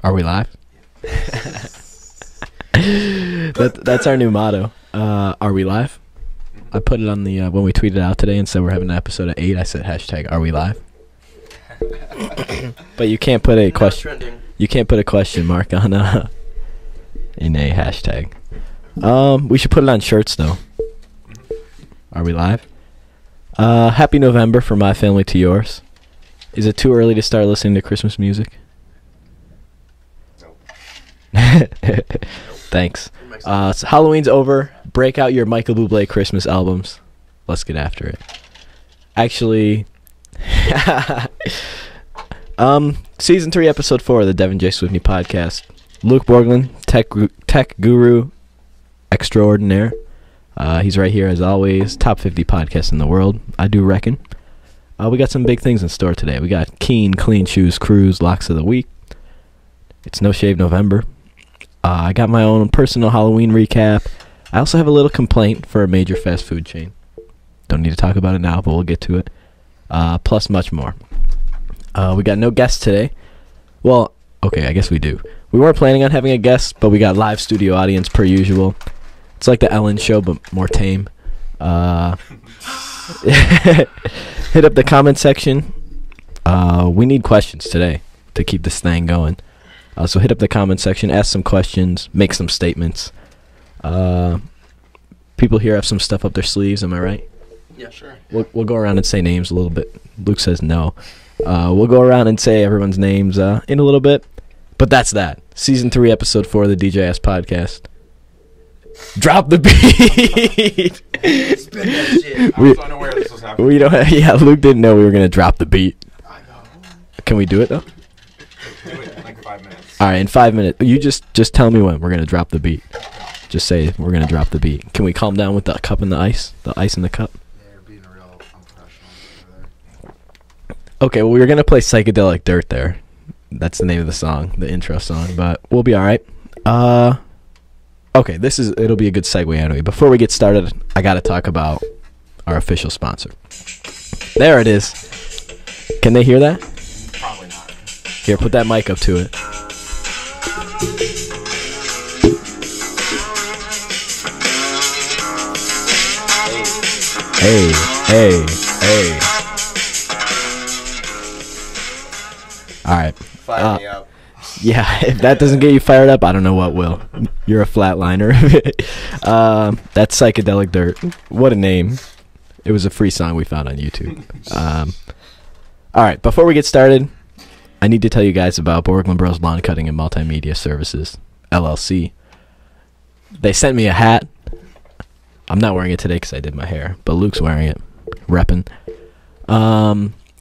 Are we live? That's our new motto. Are we live? I put it on the when we tweeted out today and said we're having an episode at 8. I said hashtag Are we live? But you can't put a question. Trending. You can't put a question mark on in a hashtag. We should put it on shirts though. Are we live? Happy November from my family to yours. Is it too early to start listening to Christmas music? Thanks. So Halloween's over. Break out your Michael Bublé Christmas albums. Let's get after it. Actually, season 3, episode 4 of the Devin J. Swifney podcast. Luke Borglin, tech guru extraordinaire. He's right here as always. Top 50 podcast in the world, I do reckon. We got some big things in store today. We got Keen, Clean Shoes, Cruise, Locks of the Week. It's No Shave November. I got my own personal Halloween recap. I also have a little complaint for a major fast food chain. Don't need to talk about it now, but we'll get to it. Plus much more. We got no guests today. Well, okay, I guess we do. We weren't planning on having a guest, but we got live studio audience per usual. It's like the Ellen show, but more tame. Hit up the comment section. We need questions today to keep this thing going. So hit up the comment section, ask some questions, make some statements. People here have some stuff up their sleeves, am I right? Yeah, sure. We'll go around and say names a little bit. Luke says no. We'll go around and say everyone's names in a little bit. But that's that. Season 3, episode 4 of the DJS podcast. Drop the beat. Spin that shit. I was unaware this was happening. We don't. Yeah, Luke didn't know we were gonna drop the beat. I know. Can we do it though? Do it in like 5 minutes. All right, in 5 minutes. You just tell me when we're gonna drop the beat. Just say we're gonna drop the beat. Can we calm down with the cup and the ice in the cup? Yeah, you're being real unprofessional over there. Okay, well we're gonna play Psychedelic Dirt there. That's the name of the song, the intro song. But we'll be all right. Okay, it'll be a good segue anyway. Before we get started, I gotta talk about our official sponsor. There it is. Can they hear that? Probably not. Here, put that mic up to it. Hey. All right. Fire me up. Yeah, if that doesn't get you fired up, I don't know what will. You're a flatliner. That's Psychedelic Dirt. What a name. It was a free song we found on YouTube. All right, before we get started, I need to tell you guys about Borglin Bros Lawn Cutting and Multimedia Services, LLC. They sent me a hat. I'm not wearing it today because I did my hair, but Luke's wearing it. Reppin'.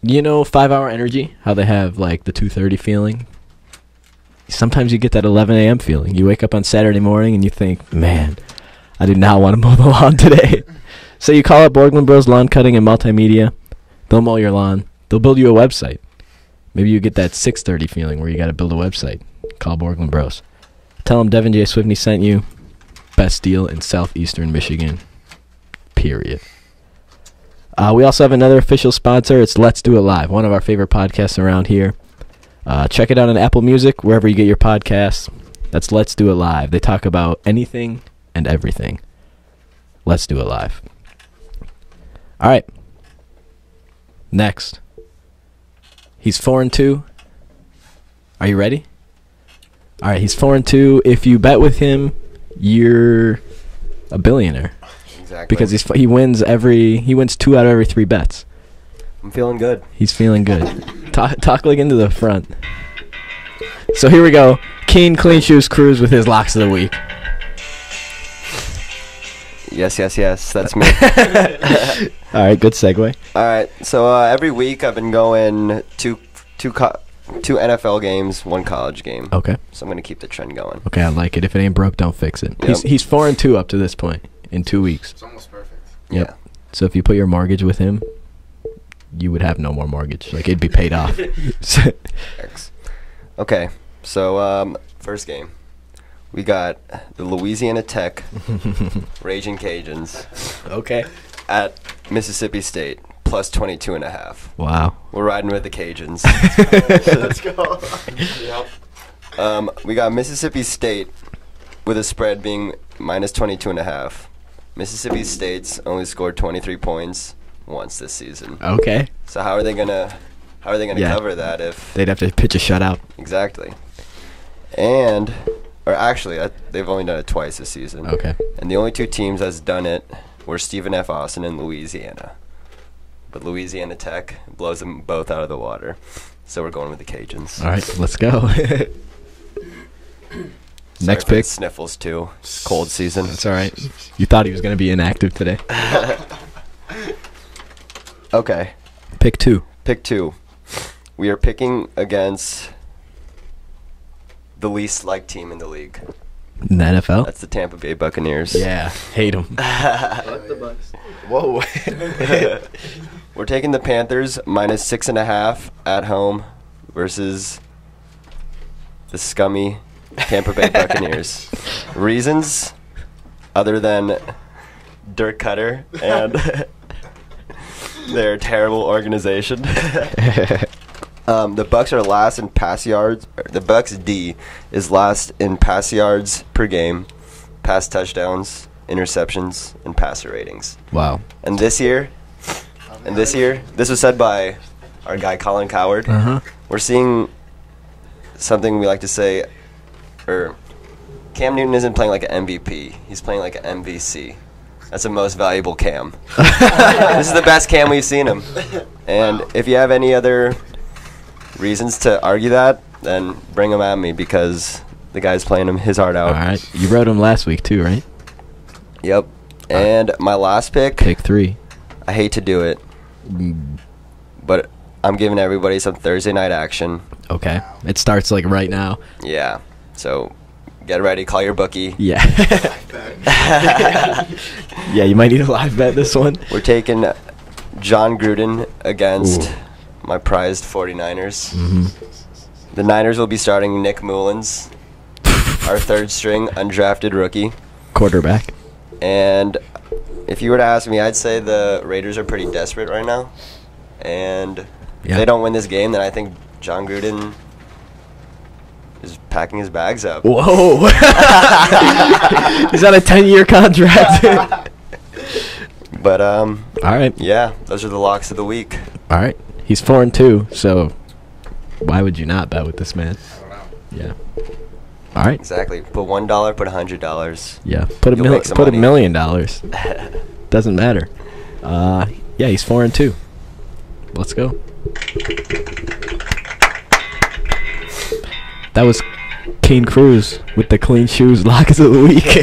You know 5 Hour Energy? How they have like the 2:30 feeling? Sometimes you get that 11 a.m. feeling. You wake up on Saturday morning and you think, man, I did not want to mow the lawn today. So you call up Borglin Bros Lawn Cutting and Multimedia. They'll mow your lawn. They'll build you a website. Maybe you get that 6:30 feeling where you got to build a website. Call Borglin Bros. Tell them Devin J. Swifney sent you. Best deal in southeastern Michigan. Period. We also have another official sponsor. It's Let's Do It Live, one of our favorite podcasts around here. Check it out on Apple Music, wherever you get your podcasts. That's Let's Do It Live. They talk about anything and everything. Let's Do It Live. All right. Next. He's 4-2. Are you ready? All right, he's 4-2. If you bet with him, you're a billionaire. Exactly. Because he wins 2 out of every 3 bets. I'm feeling good. He's feeling good. Talk like into the front. So here we go. Keen, Clean Shoes, Cruise with his Locks of the Week. Yes. That's me. All right, good segue. All right. So every week I've been going two NFL games, 1 college game. Okay. So I'm gonna keep the trend going. Okay, I like it. If it ain't broke, don't fix it. Yep. He's 4-2 up to this point in 2 weeks. It's almost perfect. Yep. Yeah. So if you put your mortgage with him, you would have no more mortgage. Like it'd be paid off. Okay. So first game, we got the Louisiana Tech Raging Cajuns Okay. at Mississippi State plus 22.5. Wow. We're riding with the Cajuns. Let's go. Yep. We got Mississippi State with a spread being minus 22.5. Mississippi State's only scored 23 points once this season. Okay. So how are they gonna Yeah. cover that if They'd have to pitch a shutout. exactly? And or actually, they've only done it twice this season. Okay. And the only two teams that's done it were Stephen F. Austin and Louisiana. But Louisiana Tech blows them both out of the water. So we're going with the Cajuns. All right, let's go. Sorry Next for the pick. sniffles too. It's cold season. That's all right. You thought he was going to be inactive today. Okay. Pick 2. Pick 2. We are picking against the least liked team in the league. In the NFL? That's the Tampa Bay Buccaneers. Yeah, hate him. Whoa. We're taking the Panthers minus 6.5 at home versus the scummy Tampa Bay Buccaneers. Reasons other than Dirk Cutter and their terrible organization. The Bucks are last in pass yards. The Bucks D is last in pass yards per game, pass touchdowns, interceptions, and passer ratings. Wow. And this year, this was said by our guy Colin Coward. Uh-huh. We're seeing something we like to say, or Cam Newton isn't playing like an MVP. He's playing like an MVC. That's the most valuable Cam. This is the best Cam we've seen him. And if you have any other reasons to argue that, then bring them at me because the guy's playing him his heart out. All right. You wrote him last week too, right? Yep. And my last pick, Pick 3. I hate to do it, but I'm giving everybody some Thursday night action. Okay. It starts like right now. Yeah. So get ready. Call your bookie. Yeah. Yeah, you might need a live bet this one. We're taking John Gruden against my prized 49ers. Mm-hmm. The Niners will be starting Nick Mullins, our third string undrafted rookie. Quarterback. And if you were to ask me, I'd say the Raiders are pretty desperate right now. And if Yeah. they don't win this game, then I think John Gruden is packing his bags up. Whoa. He's on a 10-year contract. But, All right. yeah, those are the locks of the week. All right. He's 4-2, so why would you not bet with this man? I don't know. Yeah. All right. Exactly. Put $1, put $100. Yeah. Put You'll make some $1 money. million. Doesn't matter. Yeah, he's 4-2. Let's go. That was Kane Cruz with the clean shoes locks of the week.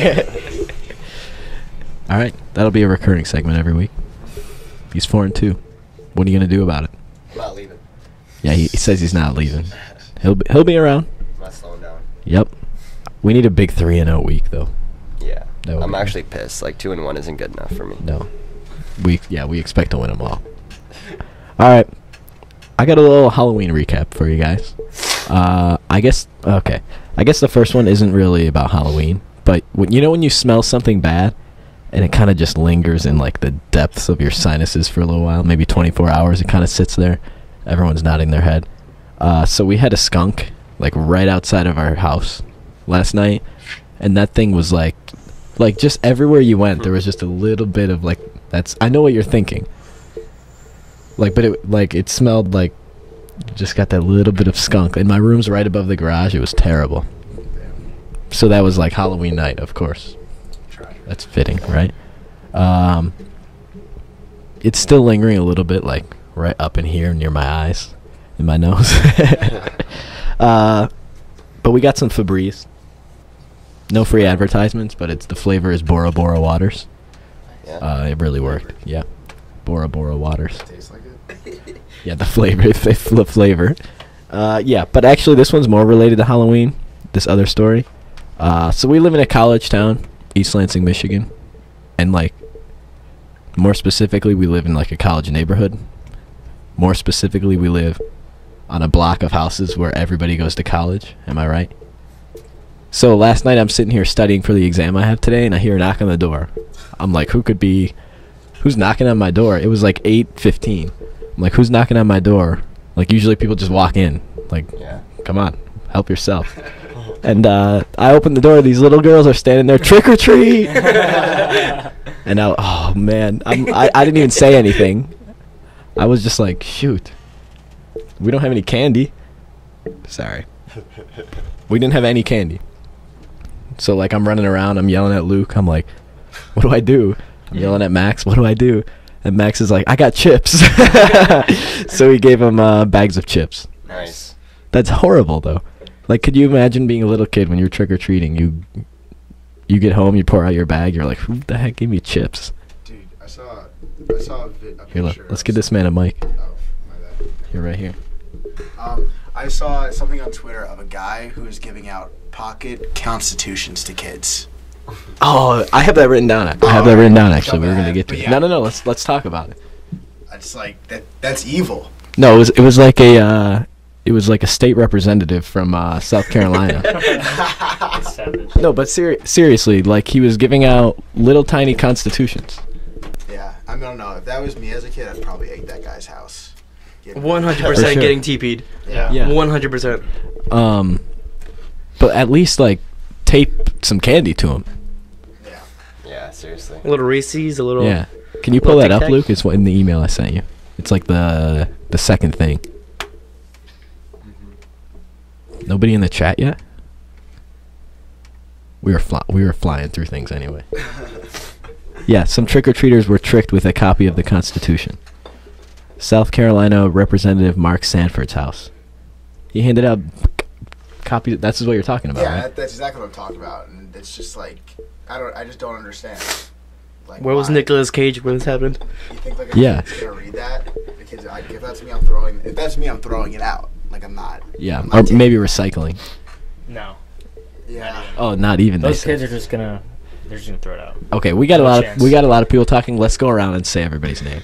All right, that'll be a recurring segment every week. He's 4-2. What are you gonna do about it? I'm not leaving. Yeah, he says he's not leaving. He'll be around. I'm not slowing down. Yep. We need a big 3-0 week though. Yeah. That would I'm be actually pissed. Like 2-1 isn't good enough for me. No. We expect to win them all. All right. I got a little Halloween recap for you guys. I guess the first one isn't really about Halloween, but when you smell something bad and it kind of just lingers in like the depths of your sinuses for a little while, maybe 24 hours, it kind of sits there. Everyone's nodding their head. So we had a skunk like right outside of our house last night, and that thing was like just everywhere you went there was just a little bit of like I know what you're thinking. Like, but it smelled like just got that little bit of skunk. And my room's right above the garage. It was terrible. So that was like Halloween night, of course. That's fitting, right? It's still lingering a little bit, like right up in here near my eyes, in my nose. But we got some Febreze. No free advertisements, but the flavor is Bora Bora Waters. Yeah. It really worked. Yeah. Bora Bora Waters. Tastes like it. Yeah, the flavor. Yeah, but actually this one's more related to Halloween, this other story. So we live in a college town, East Lansing, Michigan. And like, more specifically, we live in like a college neighborhood. More specifically, we live on a block of houses where everybody goes to college. Am I right? So last night I'm sitting here studying for the exam I have today, and I hear a knock on the door. I'm like, who's knocking on my door? It was like 8:15. I'm like, who's knocking on my door? Like, usually people just walk in. Like, Yeah. come on. help yourself. And I opened the door. These little girls are standing there, trick or treat. And oh man, I didn't even say anything. I was just like, shoot, we don't have any candy. Sorry, we didn't have any candy. So like I'm running around, I'm yelling at Luke. I'm like, what do I do? I'm yelling at Max. What do I do? And Max is like, I got chips. So he gave him bags of chips. Nice. That's horrible though. Like, could you imagine being a little kid when you're trick-or-treating? You get home, you pour out your bag, you're like, who the heck gave me chips? Dude, I saw a Here, picture. let's give this man a mic. Oh, my bad. Here, right here. I saw something on Twitter of a guy who was giving out pocket constitutions to kids. Oh, I have that written down. I have that written down, actually. We were going to get to But it. yeah. No. Let's talk about it. It's like, that's evil. No, it was like a... It was like a state representative from South Carolina. No, but seriously, like he was giving out little tiny constitutions. Yeah, I don't know. If that was me as a kid, I'd probably egg that guy's house. 100% For sure. getting TP'd. Yeah. Yeah. 100%. But at least like tape some candy to him. Yeah. Yeah, seriously. A little Reese's, a little. Yeah. Can you pull Little that up, Tic Tac? Luke? It's in the email I sent you. It's like the second thing. Nobody in the chat yet? We were flying through things anyway. Yeah, some trick-or-treaters were tricked with a copy of the Constitution. South Carolina Representative Mark Sanford's house. He handed out copies. That's what you're talking about, Yeah, right? that's exactly what I'm talking about, and it's just like I just don't understand. Like, Where was why? Nicolas Cage when this happened? You think like a Yeah. kid's gonna read that? The kid's like, if that's me, I'm throwing. If that's me, I'm throwing it out. Like I'm not. Yeah, I'm or not taking- maybe recycling. No. Yeah. Oh, not even. Those they kids said. are just gonna. They're just gonna throw it out. Okay, we got a No lot chance. of people talking. Let's go around and say everybody's name.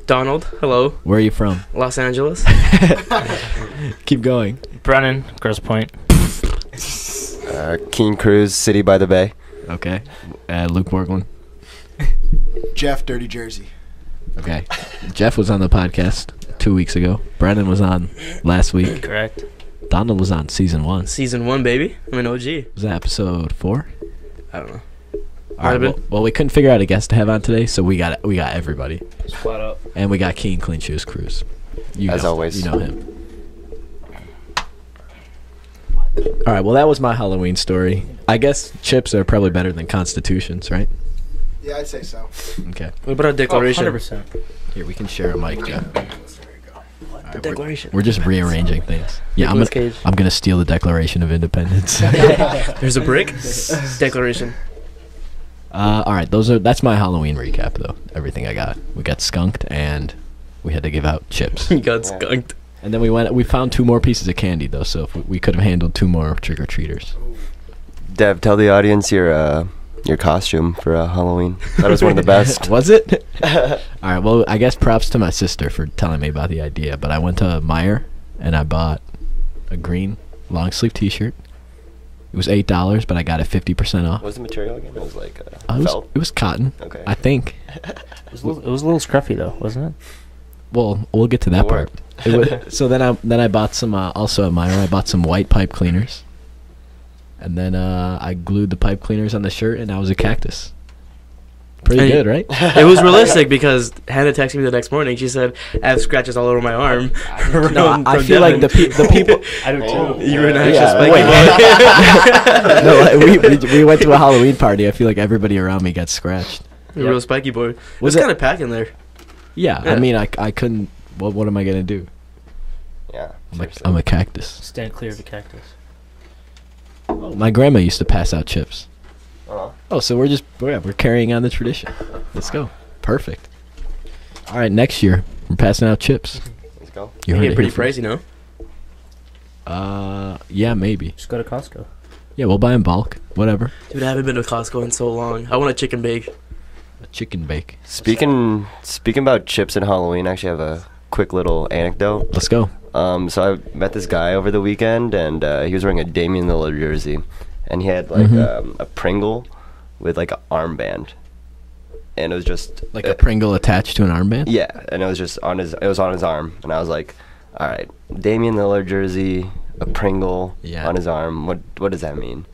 Donald, hello. Where are you from? Los Angeles. Keep going. Brennan, Grosse Point. Keen Cruz, City by the Bay. Okay. Luke Borglund. Jeff, Dirty Jersey. Okay. Jeff was on the podcast 2 weeks ago. Brennan was on last week. Correct. Donald was on season 1. Season 1, baby. I'm an OG. Was that episode 4? I don't know. All right, Might have well, we couldn't figure out a guest to have on today, so we got everybody, Just flat up. and we got Keen Clean Shoes Cruz. As always. you know him. All right, well, that was my Halloween story. I guess chips are probably better than constitutions, right? Yeah, I'd say so. Okay. What about a declaration? 100%. Here, we can share a mic, Jeff. There you go. All right, Declaration. We're just rearranging things. Yeah, Nicolas Cage. I'm gonna steal the Declaration of Independence. There's a brick. Declaration. All right, that's my Halloween recap, though. Everything I got. We got skunked, and we had to give out chips. You got skunked. And then we found 2 more pieces of candy, though, so if we could have handled 2 more trick-or-treaters. Dev, tell the audience your costume for Halloween. That was one of the best. Was it? All right, well, I guess props to my sister for telling me about the idea, but I went to Meijer, and I bought a green long-sleeve T-shirt. It was $8, but I got it 50% off. What was the material again? It was like It was cotton, Okay. I think. It was a little scruffy though, wasn't it? Well, we'll get to that It part. So then I bought some also at Meijer. I bought some white pipe cleaners, and then I glued the pipe cleaners on the shirt, and I was a cactus. Pretty Hey. good, right? It was realistic because Hannah texted me the next morning. She said, I have scratches all over my arm. No, I feel like the people. I do too. You were an actual Yeah, spiky No, we went to a Halloween party. I feel like everybody around me got scratched. boy. A real spiky boy. It was it- kind of packed in there. Yeah, I Yeah. mean, I couldn't. What am I gonna do? Yeah. I'm a cactus. Stand clear of the cactus. My grandma used to pass out chips. Uh-huh. Oh, so we're carrying on the tradition. Let's go. Perfect. All right, next year we're passing out chips. Let's go. You They heard get it pretty here first. pricey, no? Yeah, maybe. Just go to Costco. Yeah, we'll buy in bulk. Whatever. Dude, I haven't been to Costco in so long. I want a chicken bake. A chicken bake. Speaking about chips and Halloween, I actually have a quick little anecdote. Let's go. So I met this guy over the weekend, and he was wearing a Damian Lillard jersey, and he had like a Pringle with like an armband, and it was just Like a Pringle attached to an armband. yeah, and it was just on his arm, and I was like, all right, Damian Lillard jersey, a Pringle Yeah. on his arm. What does that mean?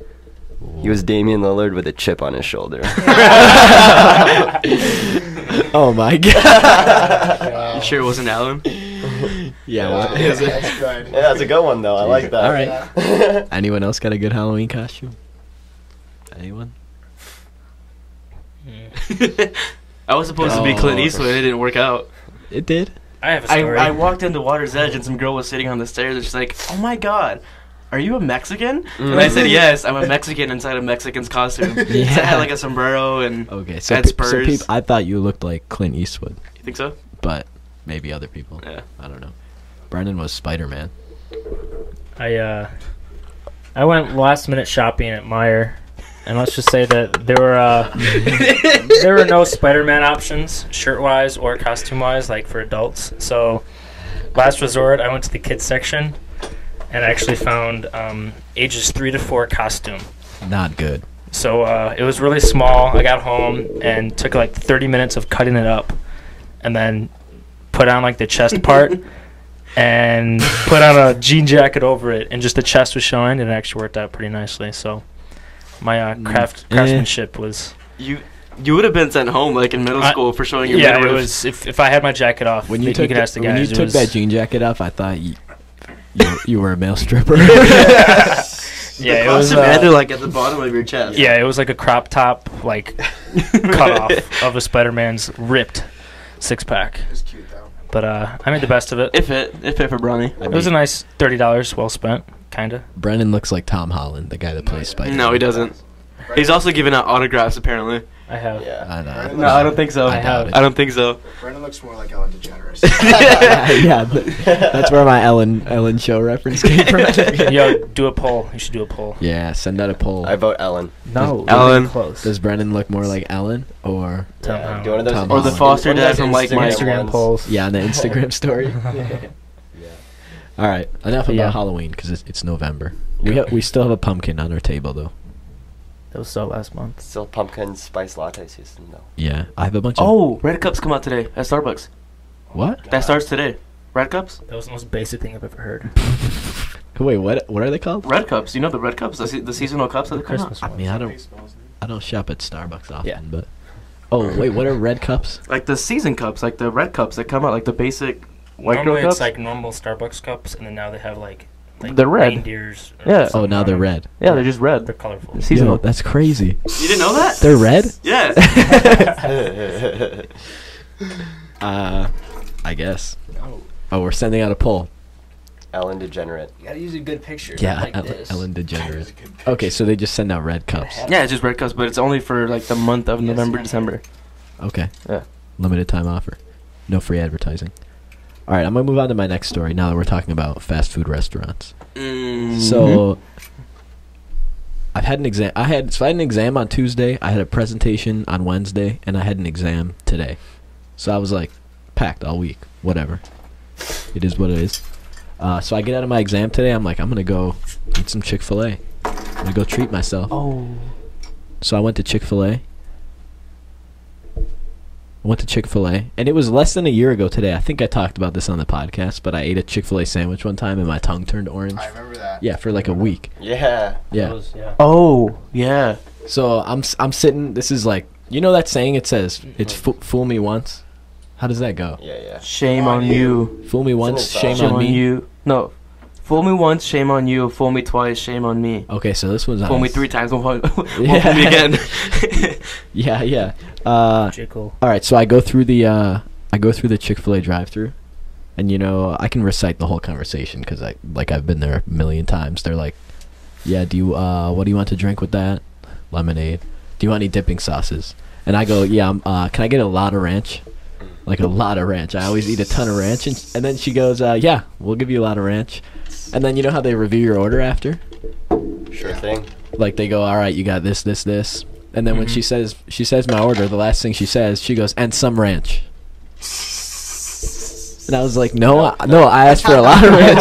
He was Damian Lillard with a chip on his shoulder. Oh my god. You sure it wasn't Allen? Yeah. What? That's good. Yeah, that's a good one though. I like that. All right. Anyone else got a good Halloween costume? Anyone? I was supposed to be Clint Eastwood. It didn't work out. It did. I have a story. I walked into Water's Edge and some girl was sitting on the stairs and she's like, "Oh my god, are you a Mexican?" And I said, "Yes, I'm a Mexican inside a Mexican's costume." So I had like a sombrero and Okay, had so spurs. I thought you looked like Clint Eastwood, You think so? but maybe other people. Yeah. I don't know. Brendan was Spider-Man. I went last minute shopping at Meijer, and let's just say that there were no Spider-Man options, shirt-wise or costume-wise, like for adults. So, last resort, I went to the kids section, and actually found ages 3 to 4 costume. Not good. So it was really small. I got home and took like 30 minutes of cutting it up, and then put on like the chest part. And put on a jean jacket over it, and just the chest was showing, and it actually worked out pretty nicely. So my craftsmanship was. You would have been sent home like in middle school for showing your Yeah, it midriff. was. If I had my jacket off, When you you took could ask the when guys. you it took was- that jean jacket off, I thought you were a male stripper. Yeah, the it was. costume ended like at the bottom of your chest. Yeah, it was like a crop top, like cut off of a Spider-Man's ripped 6-pack. It's cute though. But I made the best of it. It fit for Bronny. It was a nice $30 well spent, kinda. Brendan looks like Tom Holland, the guy that plays Spider-Man. No, he doesn't. He's also giving out autographs apparently. I have. Yeah. I know. No, I don't think so. I doubt it. I don't think so. Brendan looks more like Ellen DeGeneres. Yeah, that's where my Ellen show reference came from. Yo, do a poll. You should do a poll. Yeah, send out a poll. I vote Ellen. No, Ellen. close. Does Brendan look more like Ellen or Tom Yeah, Holland. do one of those Tom Or the Holland. foster one of dad those from like my Instagram ones. polls. yeah, on the Instagram story? All right, enough about Yeah. Halloween because it's November. We still have a pumpkin on our table though. That was so last month. Still pumpkin spice latte season though. Yeah, I have a bunch of. Oh, red cups come out today at Starbucks. What? That starts today. Red cups? That was the most basic thing I've ever heard. Wait, what are they called? Red cups. You know the red cups, the seasonal cups that The come out. Christmas I one. mean, I don't shop at Starbucks often, Yeah. but. Oh wait, what are red cups? Like the season cups, like the red cups that come out, like the basic white girl Normally cups. it's like normal Starbucks cups, and then now they have like They're red. reindeers. or Yeah. Oh, something now on they're them. red. Yeah, they're just red. They're colorful. They're seasonal. Yo, that's crazy. You didn't know that? They're red? Yes. I guess. Oh, we're sending out a poll. Ellen DeGenerate. You gotta use a good picture. Yeah, like this. Ellen DeGeneres. Okay, so they just send out red cups. Yeah, it's just red cups, but it's only for like the month of November, December. Okay. Yeah. Limited time offer. No free advertising. All right, I'm gonna move on to my next story. Now that we're talking about fast food restaurants. So I had an exam on Tuesday. I had a presentation on Wednesday, and I had an exam today. So I was like packed all week. Whatever. It is what it is. So I get out of my exam today. I'm like, I'm gonna go eat some Chick-fil-A. I'm gonna go treat myself. Oh. So I went to Chick-fil-A. And it was less than a year ago today. I think I talked about this on the podcast, but I ate a Chick-fil-A sandwich one time and my tongue turned orange. I remember that. Yeah, for like a week. Yeah. Yeah. Oh, yeah. So I'm sitting. This is like, you know that saying? It says it's fool me once. How does that go? Yeah. Shame on you. Fool me once, Isn't it shame Shame on on me. you. No. Fool me once, shame on you. Fool me twice, shame on me. Okay, so this was Fool me 3 times, won't fool Yeah. me again. Yeah. Jickle. All right, so I go through the Chick-fil-A drive-through, and I can recite the whole conversation because I've been there a million times. They're like, yeah, what do you want to drink with that? Lemonade. Do you want any dipping sauces? And I go, yeah. Can I get a lot of ranch? Like a lot of ranch. I always eat a ton of ranch, and then she goes, yeah, we'll give you a lot of ranch. And then you know how they review your order after? Sure thing. Like they go, all right, you got this, and then when she says my order, the last thing she says, she goes, and some ranch. And I was like, no, I asked for a lot of ranch.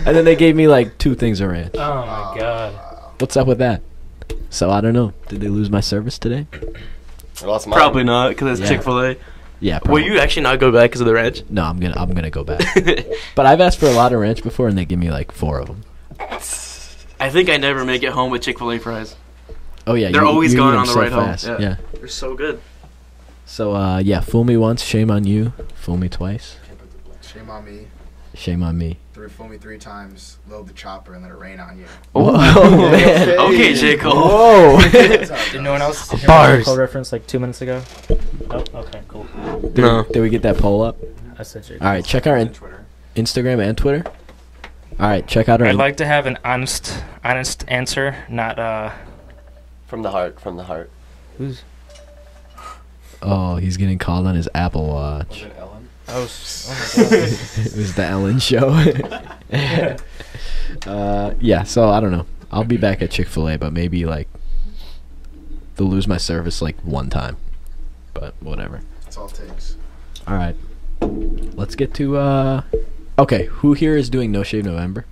And then they gave me like 2 things of ranch. Oh my god. What's up with that? So I don't know. Did they lose my service today? I lost mine. Probably not, because it's Yeah. Chick-fil-A. Yeah. Will Probably. you actually not go back because of the ranch? No, I'm gonna go back. But I've asked for a lot of ranch before, and they give me like 4 of them. I think I never make it home with Chick-fil-A fries. Oh yeah, They're always you eat gone them on the so ride home. fast. Yeah. Yeah. They're so good. So yeah, fool me once, shame on you. Fool me twice, Shame on me. shame on me. Fool me 3 times. Load the chopper and let it rain on you. Whoa, man. Okay, J. Cole. Whoa. Did no one else hear my Bars. Cole reference like 2 minutes ago? Oh, okay, cool. Did we get that poll up? I said Jake. All right, check our Twitter. Instagram and Twitter. All right, check out our. I'd like to have an honest answer, not From the heart. From the heart. who's. Oh, he's getting called on his Apple Watch. it Ellen? Oh, oh my god. It was the Ellen show. Yeah, so I don't know. I'll be back at Chick-fil-A, but maybe like they'll lose my service like 1 time. But whatever. That's all it takes. All right. Let's get to okay, who here is doing No Shave November?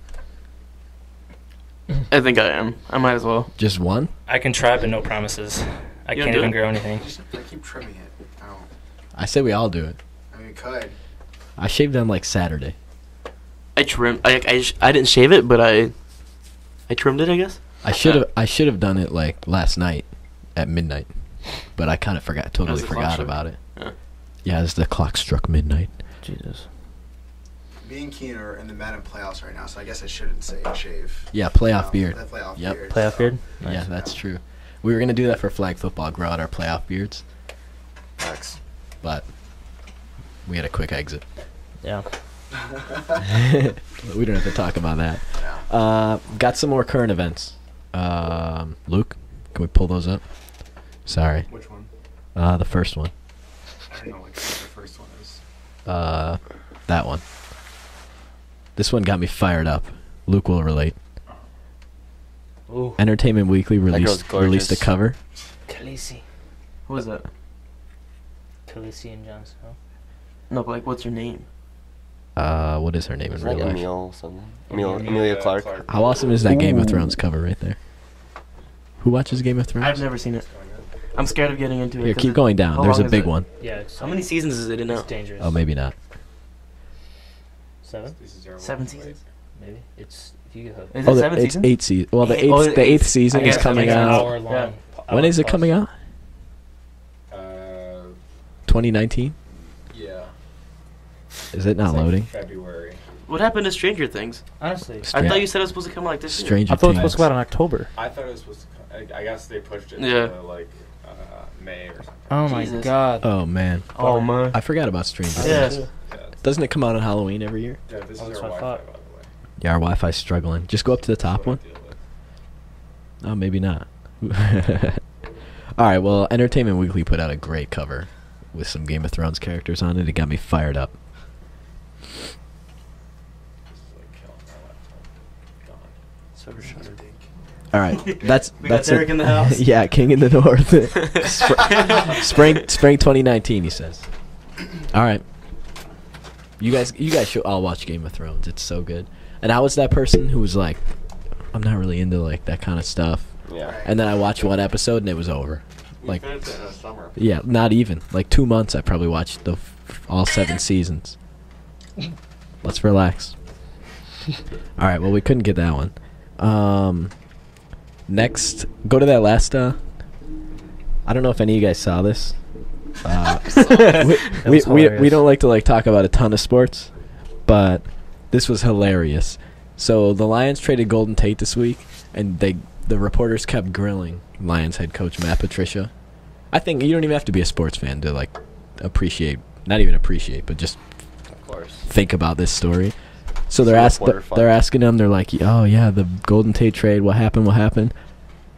I think I am. I might as well. Just one? I can try, but no promises. I You can't do even it? grow anything. I keep trimming it. I don't. I say we all do it. I mean, you could. I shaved on like Saturday. I trimmed. I didn't shave it, but I trimmed it. I guess. I should have done it like last night at midnight. But I kind of totally As the clock forgot struck? about it. Yeah. Yeah, as the clock struck midnight. Jesus. Me and Keen are in the Madden playoffs right now, so I guess I shouldn't say shave. Yeah, playoff No, beard. that playoff Yep. beard. Playoff so- beard? Yeah, that's true. We were gonna do that for flag football, grow out our playoff beards, Facts. but we had a quick exit. Yeah. We don't have to talk about that. Got some more current events. Luke, can we pull those up? Sorry. Which one? The first one. I don't know what the first one is. That one. This one got me fired up. Luke will relate. Ooh. Entertainment Weekly girl's released gorgeous. a cover. Khaleesi. Who is that? Khaleesi and Jon Snow. No, but like, what's her name? What is her name in It's real like life? Emil something. Emilia Clarke. How awesome is that Game of Ooh. Thrones cover right there? Who watches Game of Thrones? I've never seen it. I'm scared of getting into it. Here, 'cause keep it- going down. how There's long a is big it? one. Yeah. It's, How many seasons is it in It's now? dangerous. Oh, maybe not. 7? This is zero 7 one. seasons. Maybe. It's if you get Is Oh, it 7 it's seasons? 8 seasons. Well, the Eight- oh, eighth the eighth. season I is guess coming that makes out. sense. Hour long. Yeah. When is it coming out? 2019? Yeah. Is it not It's like loading? February. What happened to Stranger Things? Honestly, I thought you said it was supposed to come out like this year. Stranger I thought it was Things. supposed to come out in October. I thought it was supposed to come. I guess they pushed it Yeah. to like May or something. Oh my Jesus. god. Oh man, Oh man. I forgot about Stranger Yeah. Things. Yeah, Doesn't it come out on Halloween every year? yeah, this Oh, is that's our what I Wi-Fi, thought. by the way. Yeah, our Wi-Fi's struggling. Just go up to the top one. That's what I deal with. Oh, maybe not. All right. Well, Entertainment Weekly put out a great cover with some Game of Thrones characters on it. It got me fired up. This is like killing my laptop. Gone. Server shuttered. All right, that's We got that's Derek in the house. Yeah, King in the North. spring 2019. He says. All right. You guys should all watch Game of Thrones. It's so good. And I was that person who was like, I'm not really into like that kind of stuff. Yeah. And then I watched one episode and it was over. Like, We finished it in the summer. yeah, not even like 2 months. I probably watched all 7 seasons. Let's relax. All right. Well, we couldn't get that one. Next, go to that last. I don't know if any of you guys saw this. We hilarious. don't like to like talk about a ton of sports, but this was hilarious. So the Lions traded Golden Tate this week, and the reporters kept grilling Lions head coach Matt Patricia. I think you don't even have to be a sports fan to like appreciate, not even appreciate, but just Of course. think about this story. So they're It's reporter fun. asking him. They're like, "Oh yeah, the Golden Tate trade. What happened? What happened?"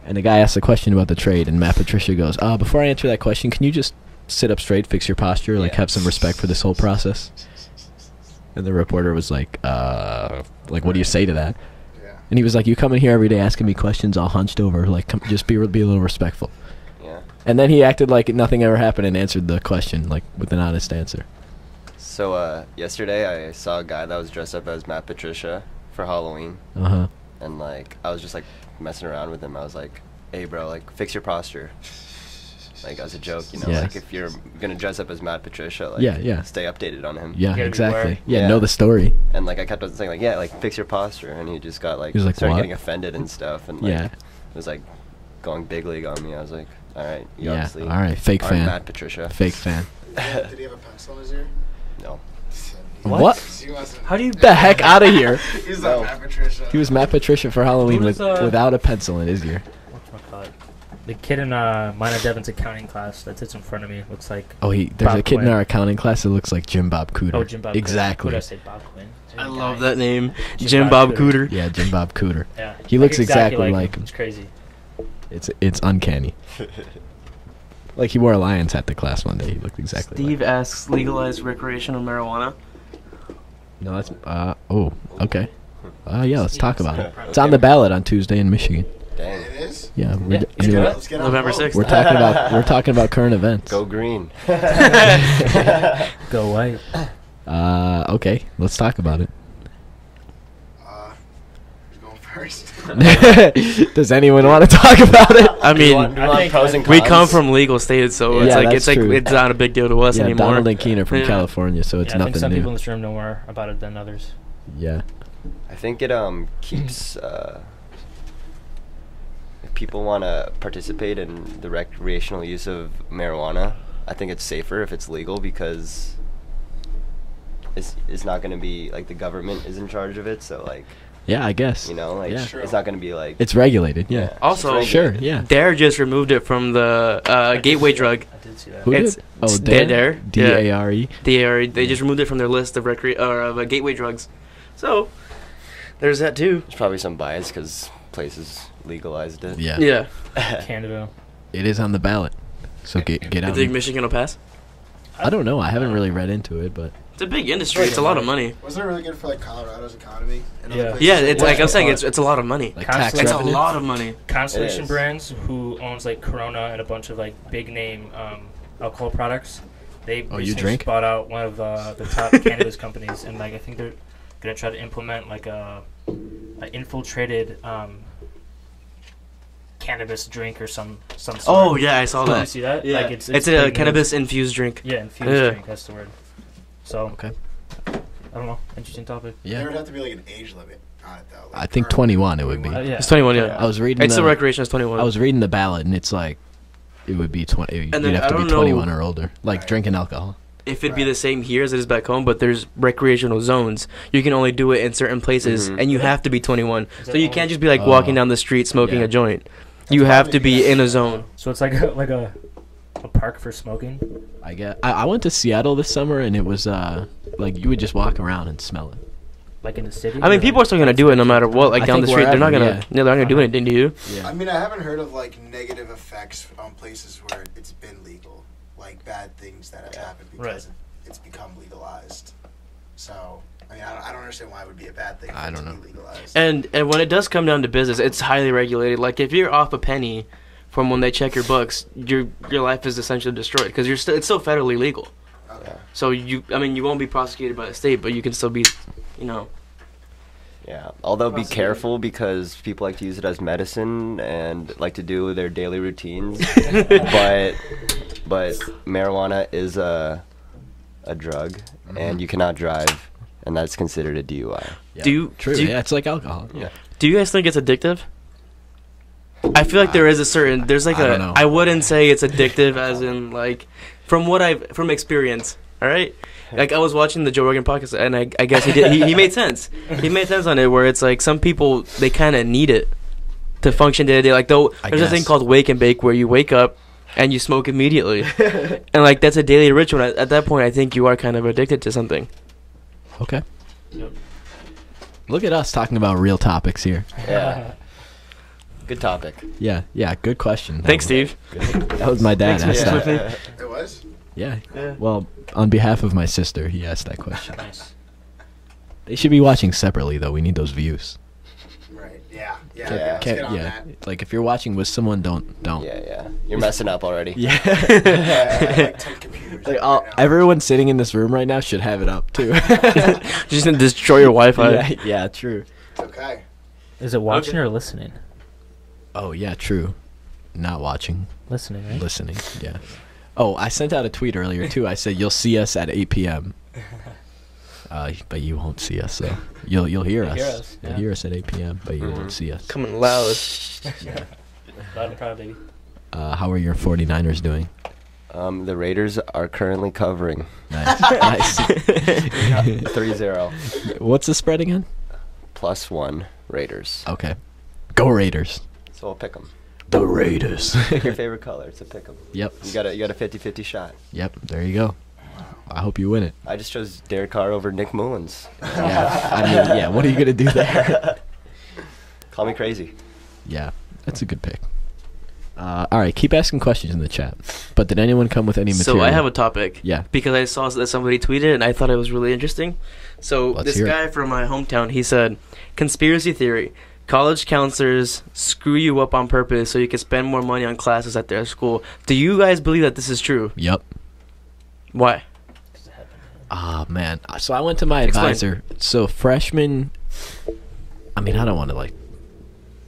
And the guy asks a question about the trade, and Matt Patricia goes, "Before I answer that question, can you just sit up straight, fix your posture, like have some respect for this whole process?" And the reporter was like, what do you say to that?" Yeah. And he was like, "You come in here every day asking me questions all hunched over. Like, just be a little respectful." Yeah. And then he acted like nothing ever happened and answered the question like with an honest answer. So yesterday I saw a guy that was dressed up as Matt Patricia for Halloween, Uh huh. and like I was just like messing around with him. I was like, "Hey, bro, like fix your posture." like as a joke, you know, Yeah. like if you're gonna dress up as Matt Patricia, like Yeah. stay updated on him. Yeah, gotta be exactly. aware. Yeah, Yeah. know the story. And like I kept on saying like, yeah, like fix your posture, and he just got like, He was like, started "What?" getting offended and stuff, and like Yeah. was like going big league on me. I was like, all right, you Yeah. obviously All right, fake aren't fan. Matt Patricia. Fake fan. Did he have a pencil in his ear? No. What? He wasn't. How do you? The heck out of here. He's No. not Matt Patricia. He was Matt Patricia for Halloween Who was, without a pencil in his ear. Whatchamacallit? The kid in mine and Devin's accounting class that sits in front of me looks like. Oh, there's Bob a kid in Quinn. our accounting class that looks like Jim Bob Cooter. Oh, Jim Bob. Exactly. Who did I say? Bob Quinn. I Same love guy. that name, Jim Jim Bob Bob Cooter. Yeah, Jim Bob Cooter. Yeah. He looks exactly like him. It's crazy. It's uncanny. Like he wore a Lions hat to class one day. He looked exactly Steve like asks, legalize recreational marijuana. No, that's okay. Yeah, let's talk about it. It's Okay. on the ballot on Tuesday in Michigan. Dang. It is. Yeah, Yeah. Let's get on November the vote. 6th. we're talking about current events. Go green. Go white. Okay, let's talk about it. Who's going first? Does anyone want to talk about it? I Do you want- mean, do you want think pros and we cons? come from legal states, so Yeah, that's it's like true. it's not a big deal to us Yeah, anymore. Donald and Keen are from Yeah. California, so it's I think nothing some people in new. this room know more about it than others. Yeah. I think it keeps if people want to participate in the recreational use of marijuana, I think it's safer if it's legal because it's not going to be like the government is in charge of it, so like, Yeah, I guess. you know, like Yeah. it's not going to be like It's regulated. Yeah. Also, It's Sure. regulated. Yeah. Dare just removed it from the gateway drug. I did see that. Who It's- did? Oh, Dare. Dare. D-A-R-E. They just removed it from their list of gateway drugs. So there's that too. There's probably some bias because places legalized it. Yeah. Yeah. Canada. It is on the ballot. So get You out. think Michigan will pass? I don't know. I haven't really read into it, but It's a big industry. It's a lot of money. Wasn't it really good for like Colorado's economy? And Yeah. other places? Yeah, it's like I'm saying, What? it's a lot of money. like Tax tax It's a revenue. lot of money. Constellation It is. Brands, who owns like Corona and a bunch of like big name alcohol products, they Oh, you recently drink? bought out one of the top cannabis companies, and like I think they're gonna try to implement like a infiltrated cannabis drink or some sort. Oh yeah, I saw Did you that. see that? Yeah. Like It's big a news. cannabis infused drink. Yeah, infused Yeah. drink. That's the word. So Okay. I don't know. Interesting topic. There Yeah. would have to be like an age limit on it though. Like, I think or 21 it would be. Yeah. It's 21. Yeah. I was reading. It's the, a recreation. It's 21. I was reading the ballot, and it's like it would be 20. You'd then have I to be don't know- 21 or older, like Right. drinking alcohol. if it'd be the same here as it is back home, but there's recreational zones. You can only do it in certain places, Mhm. and you have to be 21. Is So that you only- can't just be like Oh. walking down the street smoking Yeah. a joint. You have to be in a zone. So it's like a park for smoking. I get. I went to Seattle this summer, and it was like you would just walk around and smell it. Like in the city. I mean, people are still gonna do it no matter what. Like I down the think street, they're not wherever, gonna. Yeah, they're not gonna do anything to you. I mean, I haven't heard of like negative effects on places where it's been legal, like bad things that have happened because Right. it's become legalized. So, I mean, I don't understand why it would be a bad thing. For I it don't to know. Be legalized. And when it does come down to business, it's highly regulated. Like if you're off a penny from when they check your books, your life is essentially destroyed because it's still federally legal. Okay. So you won't be prosecuted by the state, but you can still be, you know. Yeah, although be Prosecuted. careful because people like to use it as medicine and like to do their daily routines. but marijuana is a drug, and you cannot drive, and that's considered a DUI. Yeah. Do you- True. do you- yeah, it's like alcohol. Yeah. Do you guys think it's addictive? I feel like there is a certain. There's like I don't know. I wouldn't say it's addictive as in like from experience. All right. Like I was watching the Joe Rogan podcast, and I guess he made sense. He made sense on it where it's like some people they kind of need it to function day to day. Like though I there's a thing guess. called wake and bake where you wake up and you smoke immediately, and like that's a daily ritual. At that point, I think you are kind of addicted to something. Okay. Yep. Look at us talking about real topics here. Yeah, good topic. Yeah. Yeah. Good question. Thanks, Steve. That was my dad. Thanks, asked Mr. that. Smithy. It was. Yeah. Yeah. Well, on behalf of my sister, he asked that question. Nice. They should be watching separately, though. We need those views. Right. Yeah. Yeah. Yeah. Let's get on yeah. that. Like if you're watching with someone, don't. Yeah, you're messing up already. Yeah. Like 10 computers Like right now. everyone sitting in this room right now should have it up too. Just gonna destroy your Wi-Fi. yeah, true. Okay. Is it watching Okay. or listening? Oh yeah, true. not watching, Listening, right? listening. Yeah. Oh, I sent out a tweet earlier too. I said you'll see us at 8 p.m. But you won't see us. So you'll hear You'll us. hear us, You'll yeah. hear us at 8 p.m. But you won't see us. Coming loud. Loud and proud, baby. How are your 49ers doing? The Raiders are currently covering Nice. Nice. 3-0. What's the spread again? +1 Raiders. Okay. Go Raiders. So I'll pick them. The Raiders. Pick your favorite color to pick them. Yep. You got a 50-50 shot. Yep. There you go. I hope you win it. I just chose Derek Carr over Nick Mullins. Yeah. I mean, yeah. What are you gonna do there? Call me crazy. Yeah. That's a good pick. All right. Keep asking questions in the chat. But did anyone come with any material? So I have a topic. Yeah. Because I saw that somebody tweeted and I thought it was really interesting. So Let's this hear it. guy from my hometown, he said, conspiracy theory. College counselors screw you up on purpose so you can spend more money on classes at their school. Do you guys believe that this is true? Yep. Why? Ah, man. So I went to my Explain. advisor. So freshman. I mean, I don't want to like.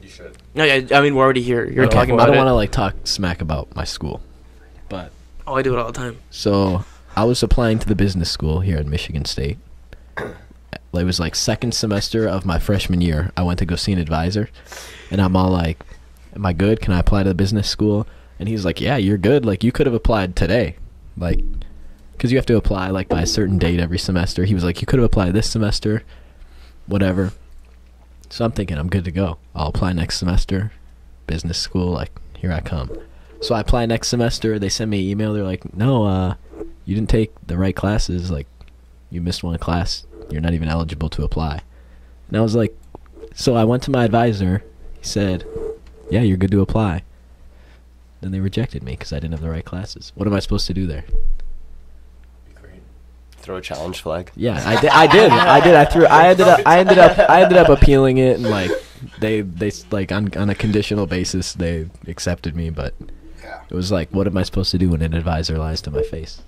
You should. No, I mean, we're already here. You're Okay, talking I about don't it. want to like talk smack about my school. But Oh, I do it all the time. so I was applying to the business school here at Michigan State. It was like second semester of my freshman year. I went to go see an advisor, and I'm all like, "Am I good? Can I apply to the business school?" And he's like, "Yeah, you're good. Like you could have applied today, like, because you have to apply like by a certain date every semester." He was like, "You could have applied this semester, whatever." So I'm thinking I'm good to go. I'll apply next semester, business school. Like here I come. So I apply next semester. They send me an email. They're like, "No, you didn't take the right classes. Like, you missed one class. You're not even eligible to apply." And I was like, so I went to my advisor. He said, "Yeah, you're good to apply." Then they rejected me because I didn't have the right classes. What am I supposed to do there? Throw a challenge flag. Yeah, I did. I ended up appealing it, and like they like on a conditional basis they accepted me, but Yeah. it was like, what am I supposed to do when an advisor lies to my face?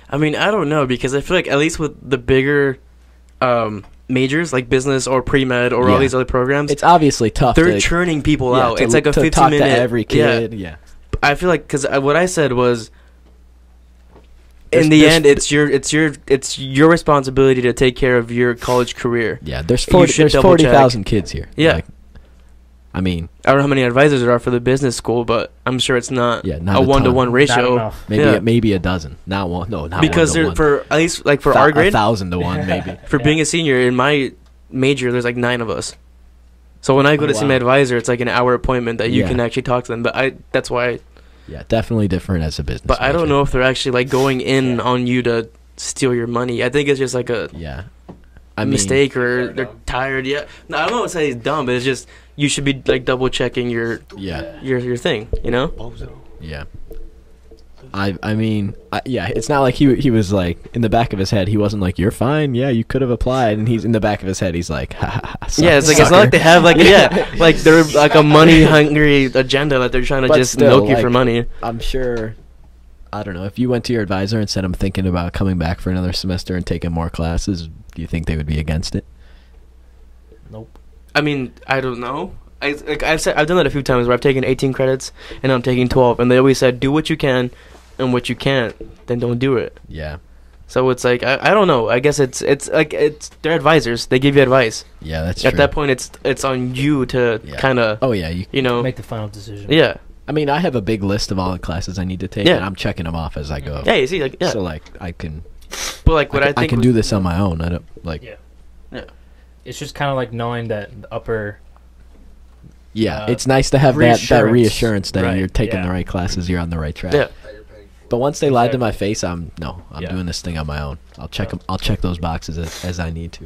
I mean, I don't know, because I feel like at least with the bigger majors, like business or pre-med or all Yeah. these other programs, It's obviously tough. they're to, churning people yeah, out. to- It's like a to 15 talk minute. to every kid. Yeah. I feel like, because what I said was, There's- in the there's- end, it's your responsibility to take care of your college career. Yeah, there's You 40 should there's double 40,000 kids here. Yeah. Like, I mean, I don't know how many advisors there are for the business school, but I'm sure it's not yeah, not a a 1-to-1 ton. ratio. Not enough. Maybe Yeah. maybe a dozen. Not one. No, not Because one to they're one. for at least like for our grade, 1,000 to 1 maybe. for being a senior in my major, there's like 9 of us. So when I go Oh, to see wow. my advisor, it's like an hour appointment that you Yeah. can actually talk to them. But that's why. Yeah, definitely different as a business. But I don't major. know if they're actually like going in on you to steal your money. I think it's just like a Yeah, I mean, mistake, or They're they're dumb. tired. Yeah, no, I don't want to say it's dumb, but it's just you should be like double checking your Yeah, thing. You know? yeah. I mean, yeah. It's not like he was like in the back of his head. He wasn't like, "You're fine. Yeah, you could have applied." And he's in the back of his head. He's like, "Ha, ha, ha, Yeah, it's like it's not like they have like like they're like a money hungry agenda that they're trying to But just still, milk you for like, money. I'm sure. I don't know. If you went to your advisor and said, "I'm thinking about coming back for another semester and taking more classes," do you think they would be against it? Nope. I mean, I don't know. I've done that a few times where I've taken 18 credits and I'm taking 12, and they always said do what you can, and what you can't, then don't do it. Yeah. So it's like I don't know. I guess it's they're advisors. They give you advice. Yeah, that's At true. that point, it's on you to Yeah. kind of Oh yeah, you know Make the final decision. yeah I mean, I have a big list of all the classes I need to take, Yeah. and I'm checking them off as I go. yeah. You see, like yeah. So like, I can. But like what I think I can was- do this on my own. I don't like. Yeah. Yeah. It's just kind of like knowing that the upper. Yeah, it's nice to have that reassurance that Right, you're taking yeah. the right classes, you're on the right track. Yeah. But once they lied to my Exactly. face, I'm Yeah. doing this thing on my own. I'll check 'em- I'll check those boxes as I need to.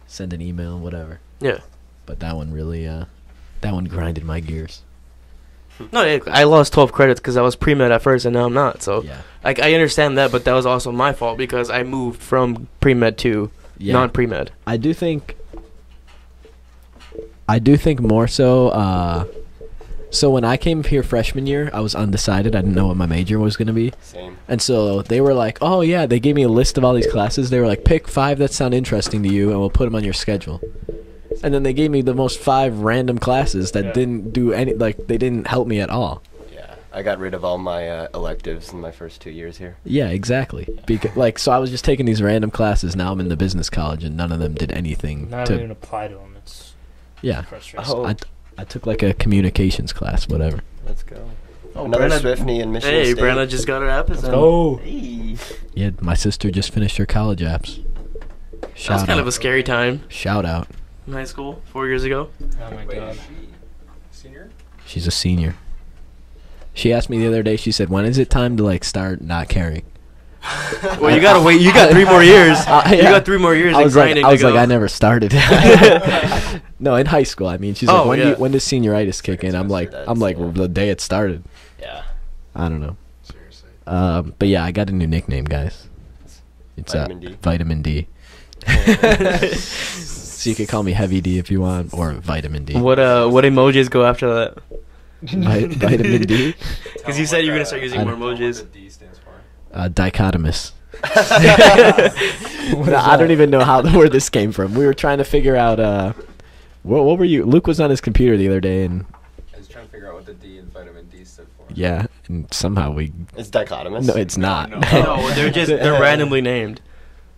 Send an email, whatever. Yeah. But that one really, that one grinded my gears. No, I lost 12 credits because I was pre-med at first, and now I'm not. So Yeah. like I understand that, but that was also my fault because I moved from pre-med to Yeah. non-pre-med. I do think more so. So when I came here freshman year, I was undecided. I didn't know what my major was going to be. Same. And so they were like, "Oh yeah," they gave me a list of all these classes. They were like, "Pick 5 that sound interesting to you, and we'll put them on your schedule." And then they gave me the most 5 random classes that Yeah. didn't do any, like, they didn't help me at all. Yeah, I got rid of all my electives in my first 2 years here. Yeah, exactly. Like, so I was just taking these random classes. Now I'm in the business college, and none of them did anything Not to. even apply to them. It's Yeah, frustrating. Oh, I took like a communications class, whatever. let's go. Oh, Another Brenna- Swiftney in Michigan Hey, State. Brenna just got her app. Let's go. Hey. Yeah, my sister just finished her college apps. That was Shout kind out. of a scary time Shout out. in high school 4 years ago. Oh my Wait, god. is she senior? She's a senior. She asked me the other day. She said, "When is it time to like start not caring?" Well, you gotta wait. You got 3 more years. You Yeah. got 3 more years I of was like, grinding I was to like, go. I never started. No, in high school. I mean, she's Oh, like, yeah. when does senioritis kick in? I'm like, well, the day it started. Yeah. I don't know. Seriously. But yeah, I got a new nickname, guys. It's Vitamin D. Vitamin D. So you could call me Heavy D if you want, or Vitamin D. What emojis go after that? Vitamin D. Because you said you were gonna start using I more don't- What emojis. the D stands for. Dichotomous. I don't even know where this came from. We were trying to figure out. What were you? Luke was on his computer the other day, and I was trying to figure out what the D in vitamin D stood for. yeah, and somehow we. It's dichotomous. No, it's not. no. No, they're randomly named.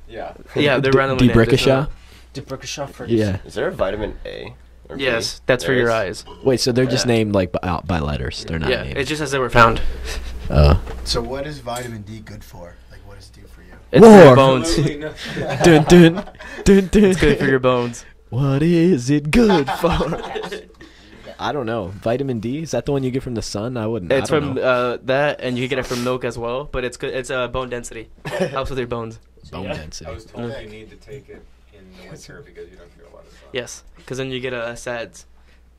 Yeah. Yeah, they're randomly named. Debrickashaw? Debrickashaw first. Yeah. Is there a vitamin A? Or B? Yes, that's for There your is? eyes. Wait, so they're just Yeah. named like by letters. They're not Yeah, named. it just says they were found. So what is vitamin D good for? Like, what does it do for you? It's for your War. bones. Absolutely no- dun, dun, dun, dun. It's good for your bones. What is it good for? I don't know. Vitamin D, is that the one you get from the sun? I wouldn't. It's I don't from know. that, and you can get it from milk as well. But it's good. It's bone density. Helps with your bones. Bone Yeah. density. I was told you need to take it in the winter because you don't get a lot of sun. Yes, because then you get SADs.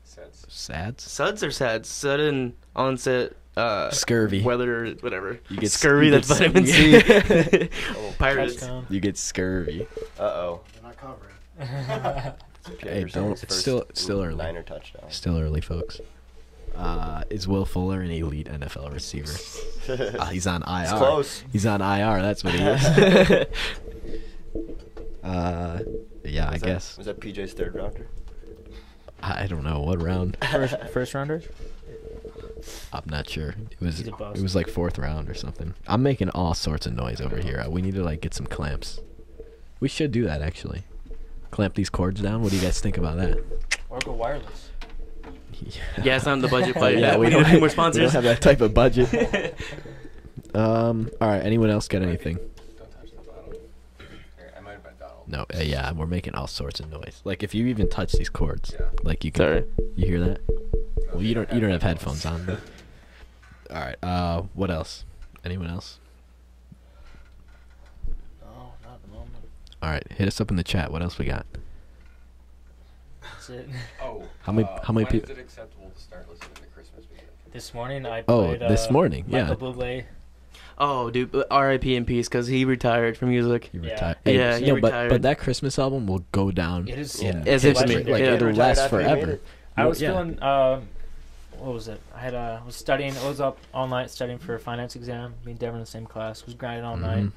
Sets. Sads? SUDS or SADs? Sudden onset. Scurvy. Weather, whatever. You get scurvy. you That's get vitamin C. Oh, Pirates. Touchdown. You get scurvy. Uh-oh. They're not covering. Hey, Jefferson's don't. It's first still early. Niner touchdown. Still early, folks. Is Will Fuller an elite NFL receiver? He's on IR. It's close. He's on IR. That's what he is. Yeah, I guess. Was that PJ's third rounder? I don't know what round. First rounder? I'm not sure. It was He's a bust. it was like 4th round or something. I'm making all sorts of noise over here. We need to like get some clamps. We should do that actually. Clamp these cords down. What do you guys think about that? Or go wireless. Yeah, it's not in the budget, but yeah, we don't need have, more we don't sponsors. have that type of budget. All right. Anyone else got anything? Don't touch the bottom. Here, I might have been Donald. No. Yeah, we're making all sorts of noise. Like if you even touch these cords, Yeah. like you can. Sorry. You hear that? No, Well, you don't have headphones on. But. All right. What else? Anyone else? No, not at the moment. All right. Hit us up in the chat. What else we got? That's it. Oh. How many when peop- is it acceptable to start listening to Christmas music? This morning I Oh, played. this morning, yeah. Michael Bublé. Oh, dude, R.I.P. in peace, because he retired from music. You Yeah. retired. Yeah, he no, retired. but that Christmas album will go down. It is in As history. infamy. Like Yeah. it'll Retired last after he made forever. it. I was Yeah. feeling. What was it? I was studying. I was up all night studying for a finance exam. Me and Devin in the same class. Was grinding all Mhm.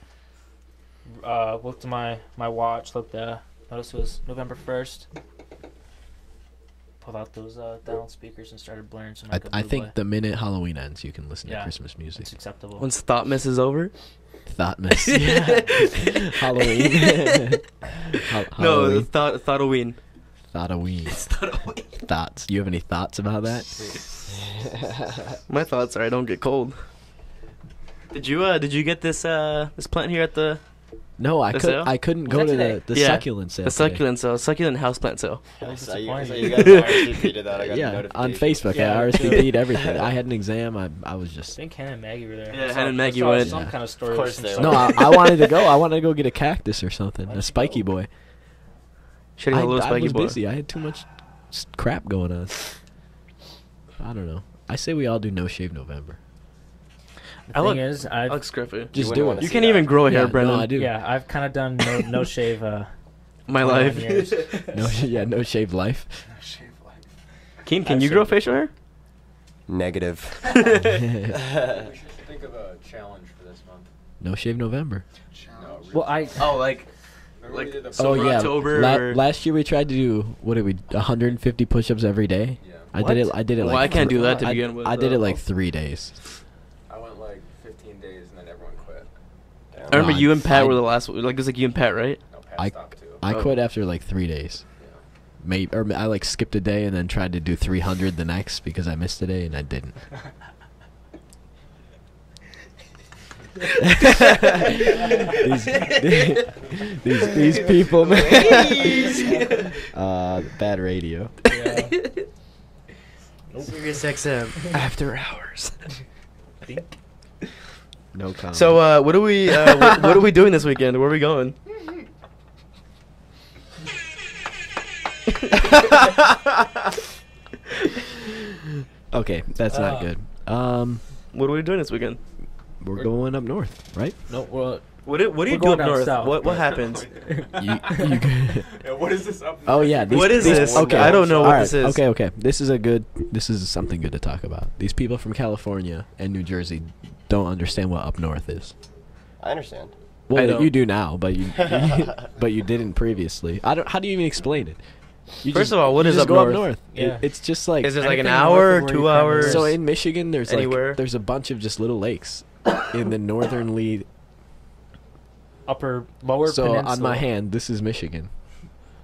night. Looked at my watch. Noticed it was November 1st. Pulled out those down speakers and started blaring some Michael I Bublé. think the minute Halloween ends, you can listen to Yeah. Christmas music. it's acceptable. Once Thoughtmas is over. Thoughtmas. Yeah. Halloween. No, Halloween. Thoughtoween. Thoughtoween. Thoughts. You have any thoughts about that? My thoughts are I don't get cold. Did you get this plant here at the No, The sale? I couldn't Was go that to today? the Yeah. succulent sale. today. succulent houseplant sale? I was I saw disappointed. you guys RSVP'd that. I got a Yeah, on notification. Facebook. Yeah. I RSVP'd everything. I had an exam. I was I just. think Hannah and Maggie were there. Yeah, I saw- Hannah and I Maggie saw went. Some Yeah. kind of story. Of course some they sort were. No, of- I wanted to go. I wanted to go get a cactus or something. Why'd A you spiky go? boy. Shitty I, little I spiky was boy. busy. I had too much crap going on. I don't know. I say we all do No Shave November. The I thing look- is, I've Alex Griffin. Just wouldn't do wanna it. You see can't that. even grow hair, Yeah, Brennan. no, I do. yeah, I've kind of done no shave. My 21 life. years. No shave life. Shave life. Keen, can I've you grow shaved. facial hair? Negative. We should think of a challenge for this month. No Shave November. No, Well, I remember like we did the- Sober October. or- last year we tried to do 150 push-ups every day. Yeah. I did it. Well, like I can't do that to I- begin with, I did it though. like 3 days. I went like 15 days and then everyone quit. Damn. I remember No, you and Pat I- were the last. Like it was like you and Pat, right? No, Pat I- stopped too. I Oh. quit after like 3 days. Yeah. Maybe, or I like skipped a day and then tried to do 300 the next because I missed a day and I didn't. these people, man. Bad radio. Sirius XM after hours. No comment. So what are we what are we doing this weekend? Where are we going? okay, that's not good. What are we doing this weekend? We're going up north, right? No, well, What do We're you do going up down north? south, What but- happens? Yeah, what is this up? Oh yeah. What is this? Okay, I don't know what Alright, this is. Okay. This is something good to talk about. These people from California and New Jersey don't understand what up north is. I understand. I Well, don't. you do now, but you but you didn't previously. I don't. How do you even explain it? You First of all, what you is just up go north? up north. Yeah. It's just like Is it like an Anything hour, north of where 2 you currently hours? live. so in Michigan. There's Anywhere? there's a bunch of just little lakes in the northern lead. lower So peninsula. on my hand, this is Michigan.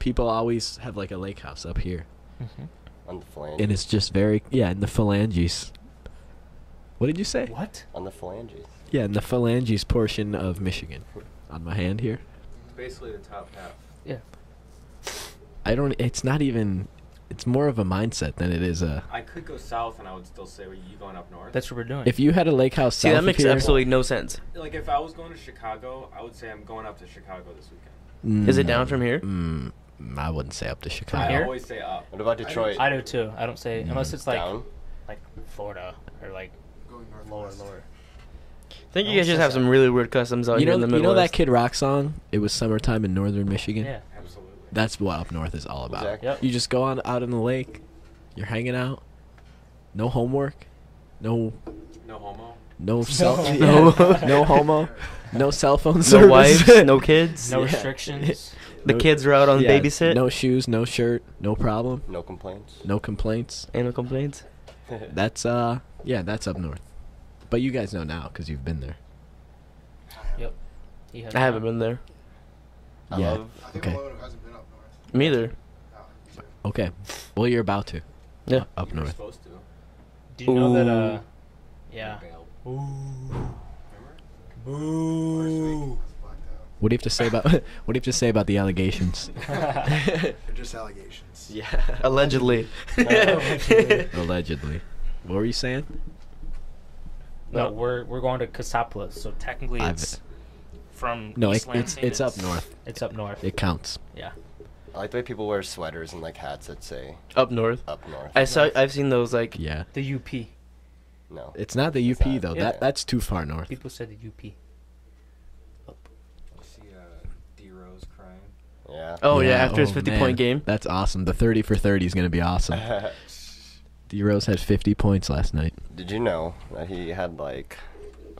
People always have like a lake house up here, Mhm. On the flange. and it's just very in the phalanges. What did you say? What? On the phalanges. Yeah, in the phalanges portion of Michigan. On my hand here. Basically the top half. Yeah. I don't. It's not even. It's more of a mindset than it is a. I could go south and I would still say, "Are you going up north?" That's what we're doing. If you had a lake house See, south that of makes here, absolutely no sense. Like if I was going to Chicago, I would say I'm going up to Chicago this weekend. Is it down from here? I wouldn't say up to I Chicago. here? always say up. What about Detroit? I do too. I don't say unless it's like Down? Florida or like Going lower, northwest. lower. I think you guys just have some really weird customs out You here in know, the you know that Midwest. Kid Rock song? It was summertime in northern Michigan. Yeah. Absolutely. That's what up north is all about. Exactly. Yep. You just go on out in the lake. You're hanging out. No homework. No No homo. no cell. No. no homo. No cell phone No service. wives, no kids. No Yeah. restrictions. The No- kids are out on yeah, babysit. No shoes. No shirt. No problem. No complaints. No complaints. Ain't no complaints. That's that's up north. But you guys know now because you've been there. Yep. He has I haven't not. been there. I Yeah. love. I think Okay. Malone hasn't been up north. Me either. Oh, you should. Okay. Well, you're about to. Yeah. Up You were north. supposed to. Do you know that? Ooh. Yeah. Bailed. Ooh. Boo. What do you have to say about what do you have to say about the allegations? They're just allegations. Yeah. Allegedly. Allegedly. What were you saying? No, we're going to Cassopolis, so technically I've- it's from No, East it's Lansing. up north. It's up north. It counts. Yeah. I like the way people wear sweaters and like hats that say Up north. up north. I've seen those like Yeah. The UP. No. It's not the UP not- though. yeah. That's too far north. People said the UP. You see D Rose crying. Yeah. oh yeah, after his oh, 50 man. point game. That's awesome. The 30 for 30 is going to be awesome. D Rose had 50 points last night. Did you know that he had like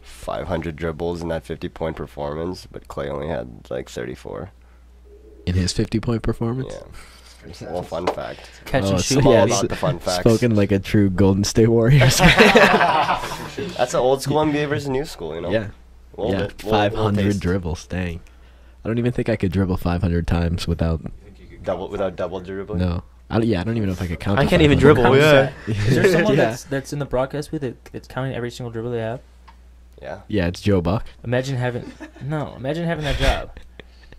500 dribbles in that 50-point performance, but Clay only had like 34? In his 50-point performance? Yeah. Well, fun fact. Catch Oh, and so shoot. yeah, all baby. about the fun facts. Spoken like a true Golden State Warriors. That's the old school NBA versus new school, you know? Yeah. A little Yeah. bit, little 500 taste. dribbles. Dang. I don't even think I could dribble 500 times without. You think you could Double count without five? double dribbling? No. I don't even know if I could count. I to can't even 500. dribble. Yeah. Is there someone Yeah. that's in the broadcast with that's counting every single dribble they have? Yeah. Yeah, it's Joe Buck. Imagine having that job.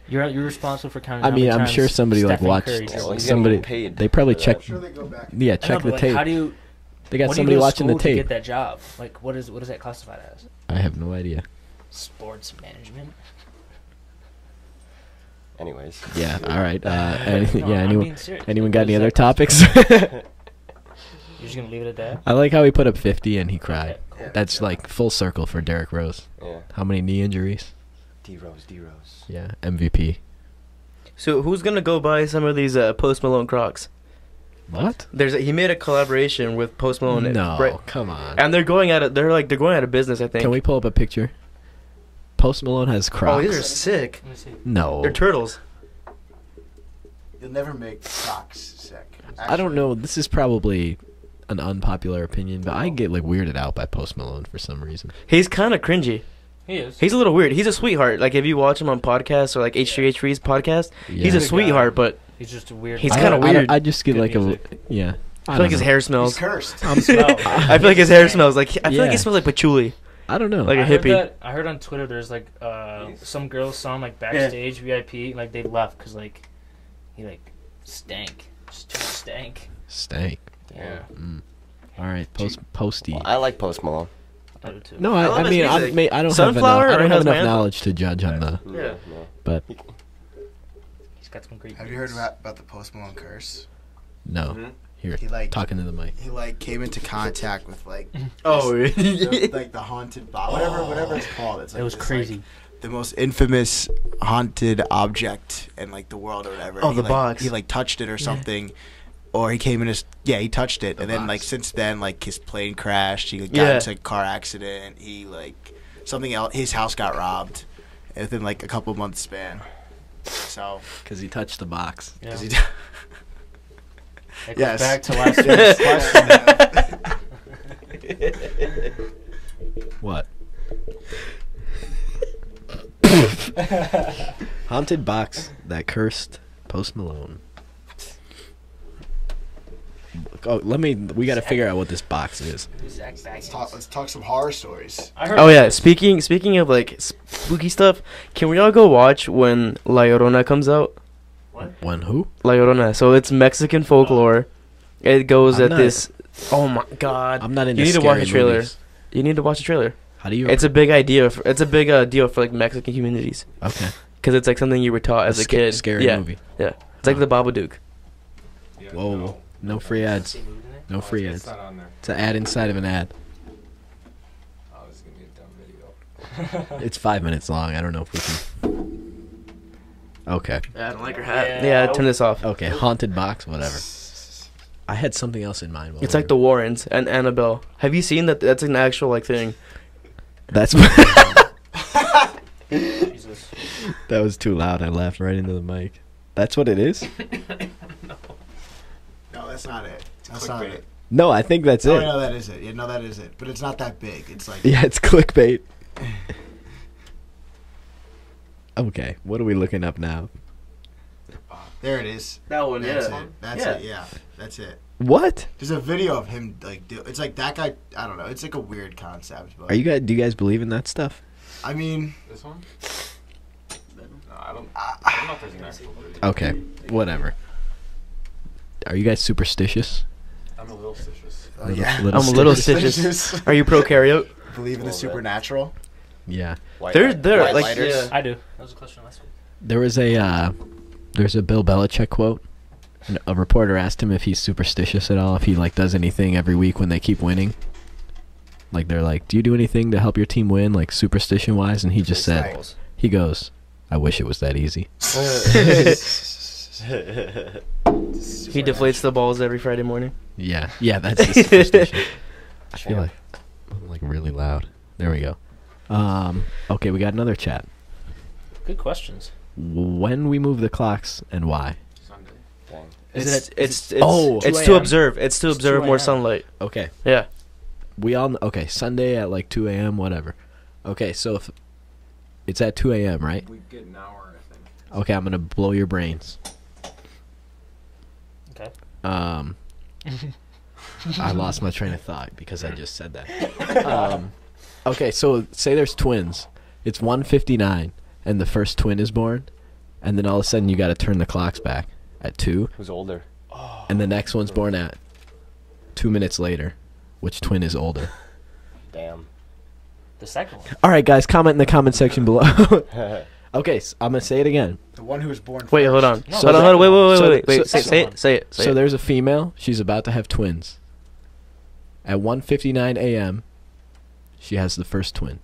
You're responsible for counting. I how mean, many I'm sure times somebody like Stephen watched Curry Well, dribbled. he's somebody. getting paid They probably for that. check. I'm sure they go back. Yeah, I know, check but, the like, tape. How do you? They got when do you somebody go to watching the school to tape. get that job? Like, what is that classified as? I have no idea. Sports management. Anyways. Yeah. All right. No, I'm Anyone? being serious. Anyone Like, got what any is other that topics? You're just gonna leave it at that? I like how he put up 50 and he cried. Okay, cool. That's like full circle for Derrick Rose. Yeah. How many knee injuries? D Rose. Yeah, MVP. So who's gonna go buy some of these Post Malone Crocs? What? He made a collaboration with Post Malone. No, right? come on. And they're going out of business. I think. Can we pull up a picture? Post Malone has Crocs. Oh, these are sick. Let me see. No. They're turtles. You'll never make socks sick. I don't know. This is probably an unpopular opinion, but I get like weirded out by Post Malone for some reason. He's kind of cringy. He is. He's a little weird. He's a sweetheart. Like if you watch him on podcasts or like H3H3's podcast, he's a Yeah. sweetheart, but He's just a weird. He's guy. kinda weird. I just get Good like music. yeah. I feel like his hair He's smells. cursed. I feel like his hair smells like. I feel like Yeah. he smells like patchouli. I don't know. Like a I heard hippie. that- I heard on Twitter there's like some girls saw him like backstage VIP, like they left because like he like stank, just too stank. Stank. Yeah, All right, Posty. Well, I like Post Malone. I do too. No, I I love his mean, music. I don't Sunflower have or enough Husband? knowledge to judge on the. Yeah. But He's got some great. Have you heard about the Post Malone curse? no, Mhm. here, He like talking to the mic. he like came into contact with like Oh, like the haunted box, whatever it's called. It's like It was this, crazy. like, the most infamous haunted object in like the world or whatever. Oh, He, the like, box. He like touched it or something, or he came in his he touched it, and then box. like since then like his plane crashed. He got Yeah. into a car accident. He like something else. His house got robbed within like a couple months span. So Because he touched the box. Yeah. 'cause he It goes Yes. back to last Yes. question. What? Haunted box that cursed Post Malone. Oh, we got to figure out what this box is. let's talk some horror stories. I heard Oh yeah. Speaking of like spooky stuff, can we all go watch when La Llorona comes out? When who? La Llorona. So it's Mexican folklore. It goes I'm at not- this. Oh my god. I'm not into You need to watch scary the trailer. movies. You need to watch the trailer. How do you? It's a big idea. It's a big deal for like Mexican communities okay. because it's like something you were taught as a kid. Scary yeah, movie. yeah. It's like the Babadook. Yeah, Whoa. No free ads. No free It's ads. not on there. It's an ad inside of an ad. Oh, this is gonna be a dumb video. It's 5 minutes long. I don't know if we can. Okay. Yeah, I don't like her hat. Yeah. Yeah, turn this off. Okay. Haunted box. Whatever. I had something else in mind. It's like the Warrens and Annabelle. Have you seen that? That's an actual like thing. That's. Jesus. That was too loud. I laughed right into the mic. That's what it is? No, that's not it. That's not it. No, I think that's Oh, it. no, that is it. Yeah, no, that is it. But it's not that big. It's like Yeah, it's clickbait. Okay, what are we looking up now? there it is. That one, That's it. That's Yeah. it. Yeah, that's it. What? There's a video of him like it's like that guy. I don't know. It's like a weird concept. But Are you guys? Do you guys believe in that stuff? I mean, This one? No, I don't know if there's an actual video. Okay, whatever. Are you guys superstitious? I'm a little suspicious. yeah. Little I'm a little stitches. stitches. Are you prokaryote? Believe in the Little bit. supernatural. Yeah. They're White like lighters? yeah. I do. That was a question last week. There was there's a Bill Belichick quote. And a reporter asked him if he's superstitious at all, if he like does anything every week when they keep winning. Like they're like, do you do anything to help your team win, like superstition wise? And he just said, he goes, I wish it was that easy. He deflates the balls every Friday morning. Yeah, that's his superstition. I feel like I'm like really loud. There we go. Okay, we got another chat. Good questions. When we move the clocks and why? Sunday. It's Oh, it's 2 to a.m.? observe. It's to It's observe 2 more a.m. sunlight. Okay, Yeah. we all okay. Sunday at like 2 a.m. Whatever. Okay, so if it's at 2 a.m. right? We get an hour, I think. Okay, I'm gonna blow your brains. Okay. I lost my train of thought because I just said that. Okay, so say there's twins. It's 1:59 and the first twin is born, and then all of a sudden you got to turn the clocks back at 2, Who's older? and the next one's born at 2 minutes later. Which twin is older? Damn. The second one. All right, guys, comment in the comment section below. Okay, so I'm gonna say it again. The one who was born. Wait, first. hold on. No, Hold on, the hold on. second Wait. one. Say So- it. Say it. Say So it. there's a female. She's about to have twins. At 1:59 a.m., she has the first twin.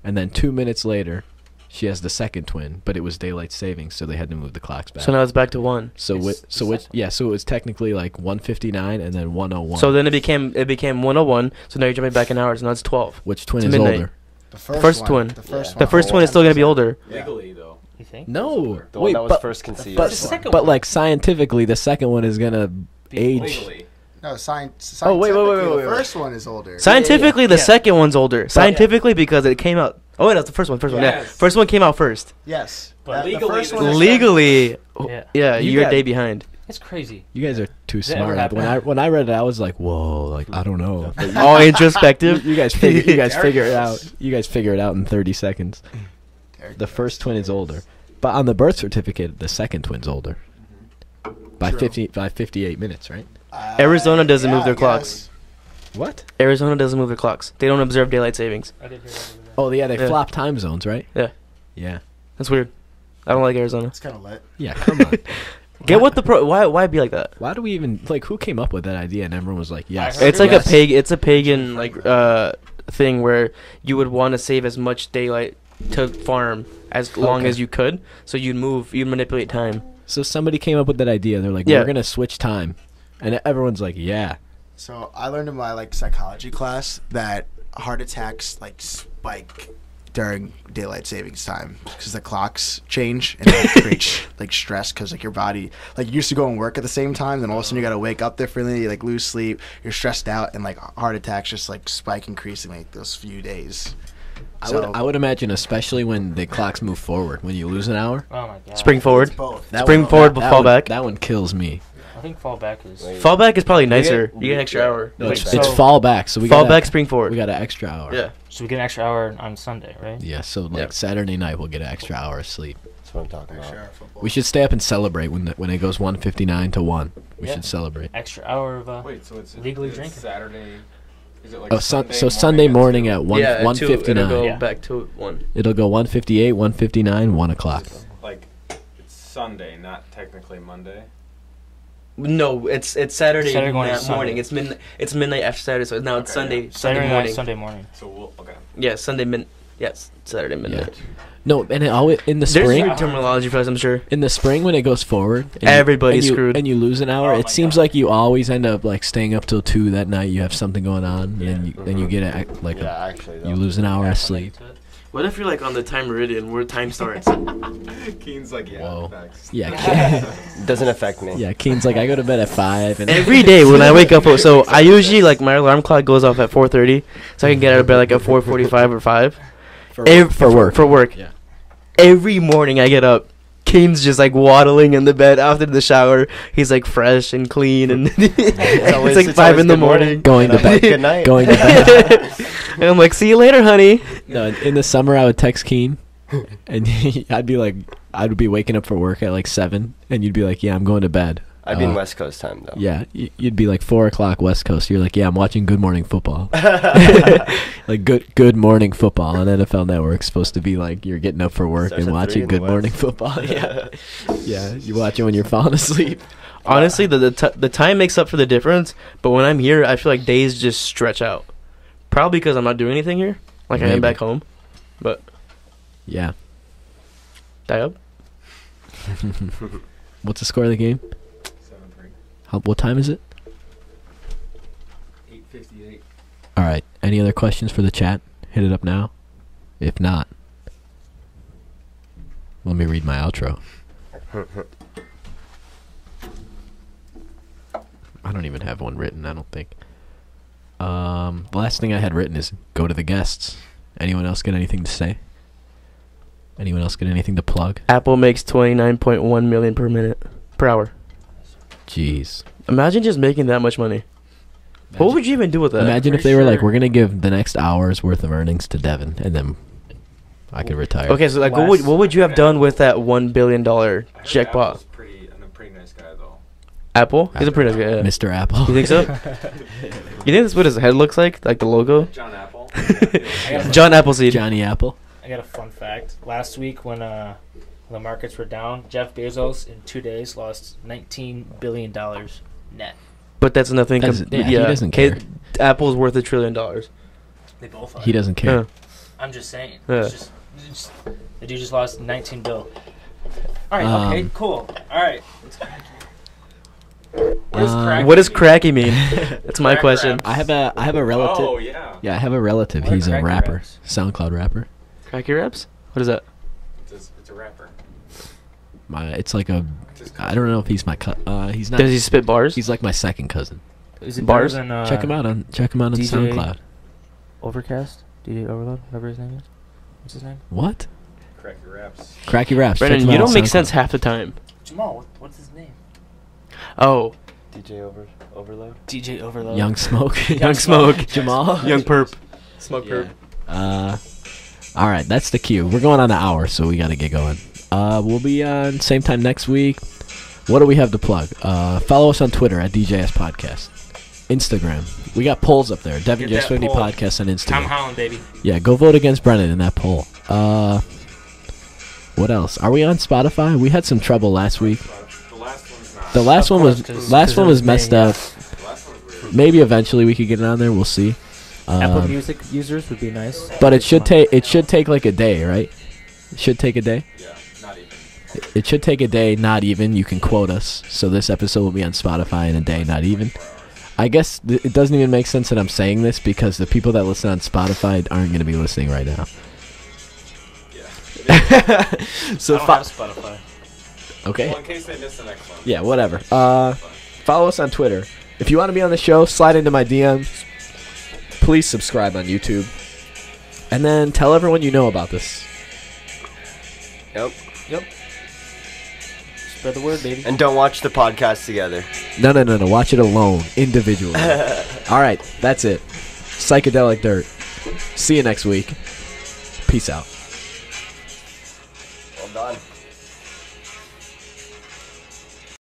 And then 2 minutes later, she has the second twin. But it was daylight savings, so they had to move the clocks back. So now it's back to 1. So It's which? the So which? second. Yeah. So it was technically like 1:59 and then 1:01. So then it became 101. So now you're jumping back in hours. Now it's 12. which twin it's is midnight. older? The first, First one. twin. The first Yeah. one. The first one is still gonna be older. Yeah. Legally, though. You think? No. The one that was first conceived. But, The second but one. like scientifically, the second one is gonna age. Legally. No, science. Oh, wait. The first one is older. Scientifically, the Yeah. second one's older. Scientifically, because it came out. Oh, wait, that's the first one. First one. Yeah, Yes. first one came out first. Yes, But the legally, first the one is Legally, Yeah. yeah, You you're a got- day behind. It's crazy. You guys are too Does that ever smart. happen? When I read it, I was like, whoa, like I don't know. All introspective. You guys figure Derek it knows. out. You guys figure it out in 30 seconds. Derek The knows. first twin is older, but on the birth certificate, the second twin's older by True. 58 minutes, right? Arizona doesn't move I their guess. clocks. What? Arizona doesn't move their clocks. They don't observe daylight savings. I did hear that. Oh, yeah, they Yeah. flop time zones, right? Yeah. Yeah. That's weird. I don't like Arizona. It's kind of lit. Yeah. Come on. Get what the pro? Why be like that? Why do we even like? Who came up with that idea? And everyone was like, "Yes." heard It's like yes. It's a pagan like thing where you would want to save as much daylight to farm as long Okay. as you could. So you'd manipulate time. So somebody came up with that idea. They're like, Yeah. "We're gonna switch time," and everyone's like, "Yeah." So I learned in my psychology class that heart attacks spike during daylight savings time because the clocks change and it creates stress because your body you used to go and work at the same time, then all of a sudden you got to wake up differently, you lose sleep, you're stressed out, and heart attacks just spike increasing those few days. I would imagine, especially when the clocks move forward, when you lose an hour. Oh my god. Spring forward. It's both. That Spring one- forward, that- but that fall one- back. That one kills me. I think fall back is. Wait. Fall back is probably nicer. get- You get an extra yeah. hour. No, Wait, it's so- fall back. So we fall got back, spring forward. We got an extra hour. Yeah. So we get an extra hour on Sunday, right? Yeah. So Yeah. Saturday night we'll get an extra hour of sleep. That's what I'm talking about. Sure, football. We should stay up and celebrate when it goes 1:59 to 1. We Yeah. should celebrate. Extra hour of Wait, so it's Legally it's drinking. Saturday. Is it like Oh, so Sunday morning at 1 Yeah, 1:59. It'll go Yeah. back to 1. It'll go 1:58, 1:59, 1 o'clock. Like it's Sunday, not technically Monday. No, it's Saturday, Saturday going to morning. Sunday. It's midnight after Saturday, so now it's Okay, Sunday. yeah. Sunday Saturday morning. night, Sunday morning. So we'll okay. Yeah, Yes, Saturday midnight. No, and it always in the There's spring. weird terminology for us, I'm sure. In the spring, when it goes forward, and Everybody's you, screwed. and you lose an hour. Oh It my seems God. like you always end up staying up till 2 that night. You have something going on, and then you get Yeah, actually, though. you lose an hour of sleep. What if you're on the time meridian where time starts? Keen's like, yeah, Whoa. facts. Yeah, Doesn't affect me. yeah. Keen's like, I go to bed at 5, and Every day when I wake up, so I usually my alarm clock goes off at 4:30, so I can get out of bed at 4:45 or 5. for work. For work. Yeah. Every morning I get up, Kane's just waddling in the bed after the shower. He's fresh and clean, and always- it's it's 5 always in the good morning. morning. Going to And I'm like, bed. good night. Going to bed. And I'm like, see you later, honey. No, in the summer I would text Keen, and I'd be waking up for work at 7, and you'd be like, "Yeah, I'm going to bed." I'd be in West Coast time, though. Yeah, you'd be 4 o'clock West Coast. You're like, "Yeah, I'm watching Good Morning Football." Good Morning Football on NFL Network supposed to be you're getting up for work Starts and at 3 watching in the Good Morning West. Football. Yeah, yeah, you watch it when you're falling asleep. Honestly, the time makes up for the difference, but when I'm here, I feel like days just stretch out. Probably because I'm not doing anything here, I am Maybe. back home. But Yeah. die up. What's the score of the game? 7-3. What time is it? 8:58. All right. Any other questions for the chat? Hit it up now. If not, let me read my outro. I don't even have one written, I don't think. The last thing I had written is go to the guests. Anyone else got anything to say? Anyone else got anything to plug? Apple makes 29.1 million per hour. Jeez. Imagine just making that much money. What would you even do with that? Imagine if Pretty they were like, sure- we're gonna give the next hour's worth of earnings to Devin, and then I could retire. Okay, so what would you have done with that $1 billion I heard jackpot? Apple's a pretty nice guy though. Apple? He's a pretty nice guy. Yeah. Mr. Apple. You think so? You think that's what his head looks like the logo? John Apple. John Appleseed. Johnny Apple. I got a fun fact. Last week when the markets were down, Jeff Bezos in 2 days lost $19 billion net. But that's nothing. That's- yeah, he doesn't care. Apple's worth $1 trillion. They both are. He doesn't care. Yeah. I'm just saying. Yeah. It's just the dude just lost 19 bill. All right. Okay. Cool. All right. What does crack What does mean? cracky mean? That's my Crack question. raps. I have a relative. Oh yeah. Yeah, I have a relative. What are He's a cracky rapper, raps? SoundCloud rapper. Cracky raps? What is that? It's a rapper. It's like a. I don't know if he's my he's not. Does he spit bars? He's like my second cousin. Is it Bars? better than, Check him out on DJ SoundCloud. Overcast? DJ Overload? Whatever his name is. What's his name? What? Cracky raps. Cracky Raps. check Brennan, him you out on don't make SoundCloud. sense half the time. Jamal. What's his name? Oh, DJ Overload. DJ Overload. Young Smoke. Young Smoke. Jamal. Young Perp. Smoke Yeah. Perp. All right, that's the cue. We're going on an hour, so we got to get going. We'll be on same time next week. What do we have to plug? Follow us on Twitter at DJS Podcast. Instagram. We got polls up there. Devin Get Just that 50 poll. Podcast on Tom Instagram. Holland, baby. Yeah, go vote against Brennan in that poll. What else? Are we on Spotify? We had some trouble last week. The last one's not. The last Of one course, was 'cause- last 'cause one it was was messed me, yeah. up. The last one was weird. Maybe eventually we could get it on there. We'll see. Apple Music users would be nice. But it should take like a day, right? It should take a day. Yeah, not even. It should take a day, not even. You can quote us. So this episode will be on Spotify in a day, not even. I guess it doesn't even make sense that I'm saying this because the people that listen on Spotify aren't going to be listening right now. Yeah. So I don't have Spotify. okay. Well, in case they miss the next one. Yeah, whatever. Follow us on Twitter. If you want to be on the show, slide into my DMs. Please subscribe on YouTube. And then tell everyone you know about this. Yep. Spread the word, baby. And don't watch the podcast together. No. Watch it alone, individually. All right, that's it. Psychedelic Dirt. See you next week. Peace out. Well done.